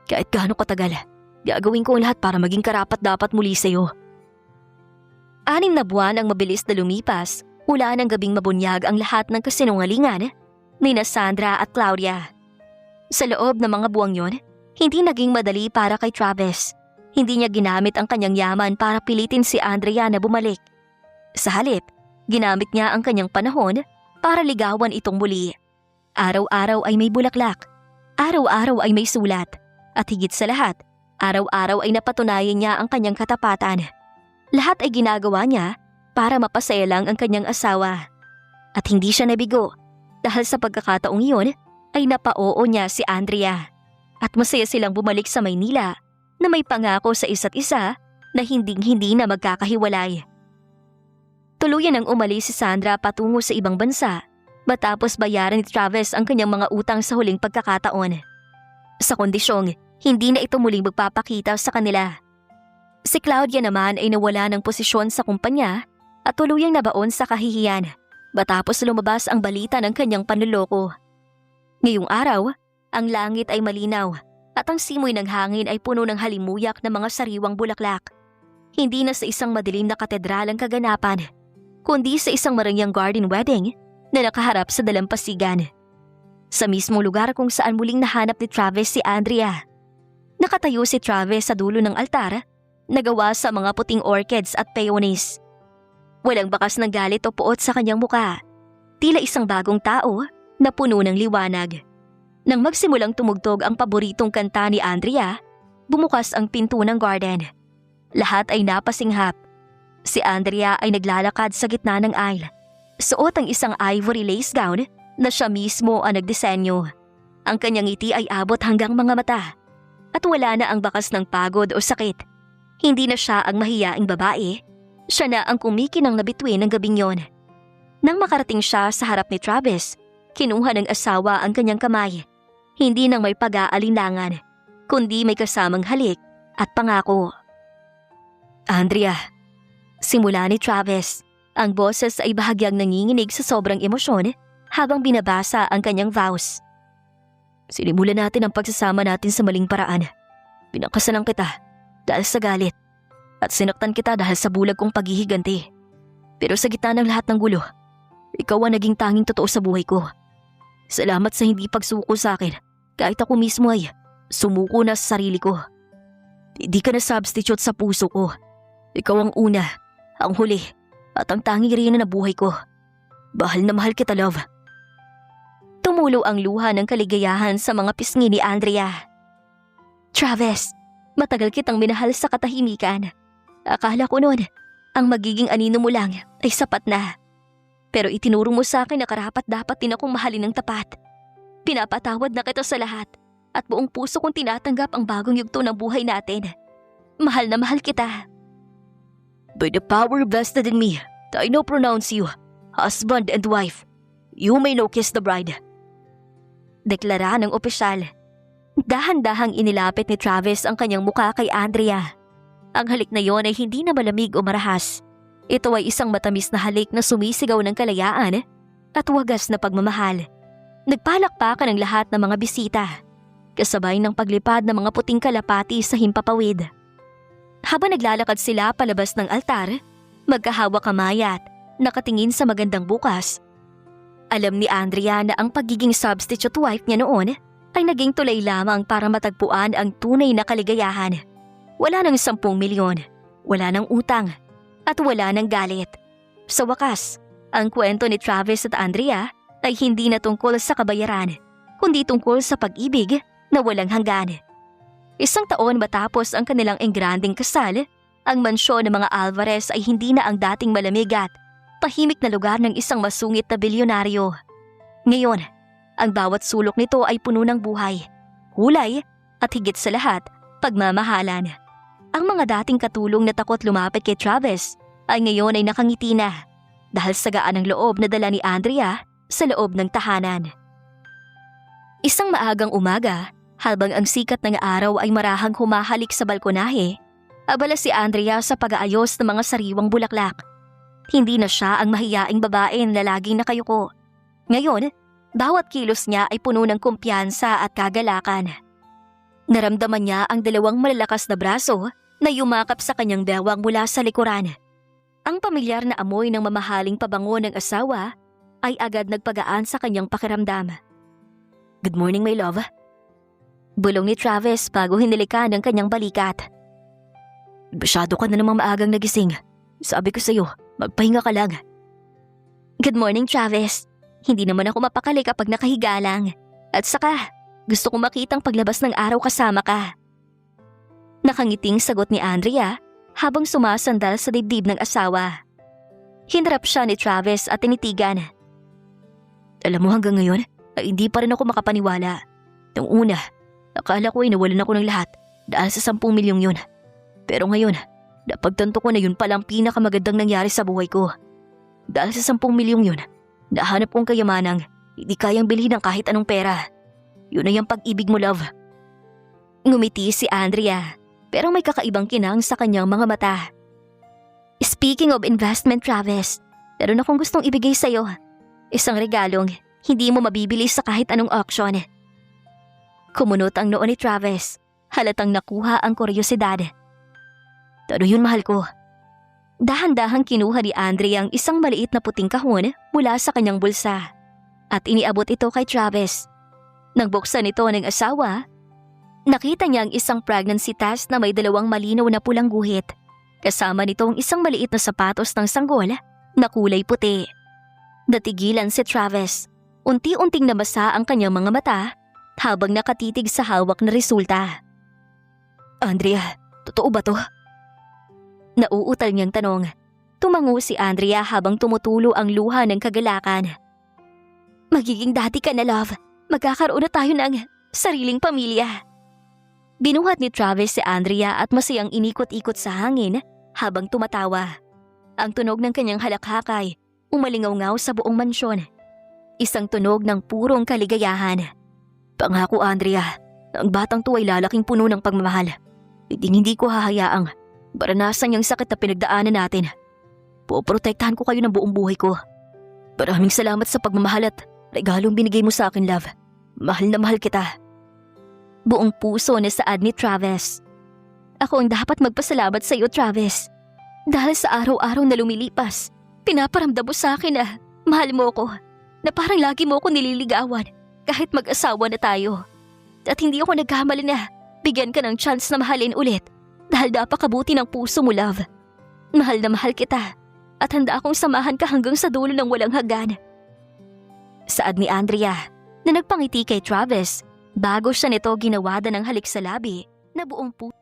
Kahit gaano katagal, gagawin ko ang lahat para maging karapat-dapat muli sa'yo. 6 na buwan ang mabilis na lumipas mula ng gabing mabunyag ang lahat ng kasinungalingan ni Sandra at Claudia. Sa loob ng mga buwang yon, hindi naging madali para kay Travis. Hindi niya ginamit ang kanyang yaman para pilitin si Andrea na bumalik. Sa halip, ginamit niya ang kanyang panahon para ligawan itong muli. Araw-araw ay may bulaklak. Araw-araw ay may sulat. At higit sa lahat, araw-araw ay napatunayan niya ang kanyang katapatan. Lahat ay ginagawa niya para mapasaya lang ang kanyang asawa. At hindi siya nabigo dahil sa pagkakataong iyon ay napaoo niya si Andrea. At masaya silang bumalik sa Maynila na may pangako sa isa't isa na hinding-hindi na magkakahiwalay. Tuluyan ang umalis si Sandra patungo sa ibang bansa matapos bayaran ni Travis ang kanyang mga utang sa huling pagkakataon. Sa kondisyong hindi na ito muling magpapakita sa kanila. Si Claudia naman ay nawala ng posisyon sa kumpanya at tuluyang nabaon sa kahihiyan matapos lumabas ang balita ng kanyang panloloko. Ngayong araw, ang langit ay malinaw at ang simoy ng hangin ay puno ng halimuyak na mga sariwang bulaklak. Hindi na sa isang madilim na katedral ang kaganapan, kundi sa isang marangyang garden wedding na nakaharap sa dalampasigan. Sa mismong lugar kung saan muling nahanap ni Travis si Andrea. Nakatayo si Travis sa dulo ng altar, nagawa sa mga puting orchids at peonies. Walang bakas ng galit o puot sa kanyang muka. Tila isang bagong tao na puno ng liwanag. Nang magsimulang tumugtog ang paboritong kanta ni Andrea, bumukas ang pinto ng garden. Lahat ay napasinghap. Si Andrea ay naglalakad sa gitna ng aisle. Suot ang isang ivory lace gown na siya mismo ang nagdisenyo. Ang kanyang ngiti ay abot hanggang mga mata. At wala na ang bakas ng pagod o sakit. Hindi na siya ang mahiyaing babae. Siya na ang kumikinang na bituin ng gabing yon. Nang makarating siya sa harap ni Travis, kinuha ng asawa ang kanyang kamay. Hindi nang may pag-aalinlangan, kundi may kasamang halik at pangako. Andrea, Simula ni Travis, ang boses ay bahagyang nanginginig sa sobrang emosyon habang binabasa ang kanyang vows. sinimulan natin ang pagsasama natin sa maling paraan. Pinakasalan kita dahil sa galit at sinaktan kita dahil sa bulag kong paghihiganti. Pero sa gitna ng lahat ng gulo, ikaw ang naging tanging totoo sa buhay ko. Salamat sa hindi pagsuko sa akin kahit ako mismo ay sumuko na sa sarili ko. Hindi ka na substitute sa puso ko. Ikaw ang una, ang huli, at ang tanging reyna na buhay ko. Bahal na mahal kita, love. Tumulo ang luha ng kaligayahan sa mga pisngi ni Andrea. Travis, matagal kitang minahal sa katahimikan. Akala ko noon, ang magiging anino mo lang ay sapat na. Pero itinuro mo sa akin na karapat-dapat din akong mahalin ng tapat. Pinapatawad na kita sa lahat at buong puso kong tinatanggap ang bagong yugto ng buhay natin. Mahal na mahal kita. By the power vested in me, I now pronounce you husband and wife. You may now kiss the bride. Deklara ng opisyal. Dahan-dahang inilapit ni Travis ang kanyang muka kay Andrea. Ang halik na yon ay hindi na malamig o marahas. Ito ay isang matamis na halik na sumisigaw ng kalayaan at wagas na pagmamahal. Nagpalakpakan ang lahat ng mga bisita, kasabay ng paglipad ng mga puting kalapati sa himpapawid. Habang naglalakad sila palabas ng altar, magkahawak kamay at nakatingin sa magandang bukas. Alam ni Andrea na ang pagiging substitute wife niya noon ay naging tulay lamang para matagpuan ang tunay na kaligayahan. Wala nang 10 milyon, wala nang utang, at wala nang galit. Sa wakas, Ang kwento ni Travis at Andrea ay hindi na tungkol sa kabayaran, kundi tungkol sa pag-ibig na walang hanggan. 1 taon matapos ang kanilang engranding kasal, ang mansyon ng mga Alvarez ay hindi na ang dating malamig at tahimik na lugar ng isang masungit na bilyonaryo. Ngayon, ang bawat sulok nito ay puno ng buhay, hulay at higit sa lahat, pagmamahalan. Ang mga dating katulong na takot lumapit kay Travis ay ngayon ay nakangiti na dahil sa gaan ng loob na dala ni Andrea sa loob ng tahanan. Isang maagang umaga, habang ang sikat ng araw ay marahang humahalik sa balkonahe, abala si Andrea sa pag-aayos ng mga sariwang bulaklak. Hindi na siya ang mahiyaing babae na laging nakayuko. Ngayon, bawat kilos niya ay puno ng kumpiyansa at kagalakan. Naramdaman niya ang 2 malalakas na braso na yumakap sa kanyang bewang mula sa likuran. Ang pamilyar na amoy ng mamahaling pabango ng asawa ay agad nagpagaan sa kanyang pakiramdam. "Good morning, my love." Bulong ni Travis bago hinilikan ang kanyang balikat. "Masyado ka na namang maagang nagising. Sabi ko sa'yo, magpahinga ka lang." "Good morning, Travis. Hindi naman ako mapakali kapag nakahiga lang. At saka, gusto kong makitang paglabas ng araw kasama ka." Nakangiting sagot ni Andrea habang sumasandal sa dibdib ng asawa. Hinarap siya ni Travis at tinitigan. "Alam mo, hanggang ngayon ay hindi pa rin ako makapaniwala. Nung una, akala ko ay nawalan ako ng lahat dahil sa 10 milyong yun. Pero ngayon, napagtanto ko na yun palang pinakamagandang nangyari sa buhay ko. Dahil sa 10 milyong yun, nahanap kong kayamanang hindi kayang bilhin ng kahit anong pera. Yun ay ang pag-ibig mo, love." Ngumiti si Andrea, pero may kakaibang kinang sa kanyang mga mata. "Speaking of investment, Travis, meron akong gustong ibigay sa'yo. Isang regalong hindi mo mabibili sa kahit anong auction." Kumunot ang noo ni Travis, halatang nakuha ang kuryosidad. "Ano yun, mahal ko?" Dahan-dahang kinuha ni Andrea ang isang maliit na puting kahon mula sa kanyang bulsa at iniabot ito kay Travis. Nang buksan ito ng asawa, nakita niya ang isang pregnancy test na may 2 malinaw na pulang guhit. Kasama nito ang isang maliit na sapatos ng sanggol na kulay puti. Natigilan si Travis. Unti-unting namasa ang kanyang mga mata habang nakatitig sa hawak na resulta. "Andrea, totoo ba to?" Nauutal niyang tanong. Tumango si Andrea habang tumutulo ang luha ng kagalakan. "Magiging daddy ka na, love. Magkakaroon na tayo ng sariling pamilya." Binuhat ni Travis si Andrea at masayang inikot-ikot sa hangin habang tumatawa. Ang tunog ng kanyang halakhakay umalingaw-ngaw sa buong mansyon. Isang tunog ng purong kaligayahan. "Pangako, Andrea, na ang batang to ay lalaking puno ng pagmamahal. Hindi ko hahayaang baranasan niyang sakit na pinagdaanan natin. Poprotektahan ko kayo ng buong buhay ko. Maraming salamat sa pagmamahal at regalong binigay mo sa akin, love. Mahal na mahal kita." Buong puso na saad ni Travis. "Ako ang dapat magpasalamat sa iyo, Travis. Dahil sa araw-araw na lumilipas, pinaparamdam mo sa akin na mahal mo ko. Na parang lagi mo ako nililigawan kahit mag-asawa na tayo. At hindi ako nagkamali na bigyan ka ng chance na mahalin ulit dahil napakabuti ng puso mo, love. Mahal na mahal kita at handa akong samahan ka hanggang sa dulo ng walang hanggan." Saad ni Andrea na nagpangiti kay Travis bago siya nito ginawadan ng halik sa labi na buong puso.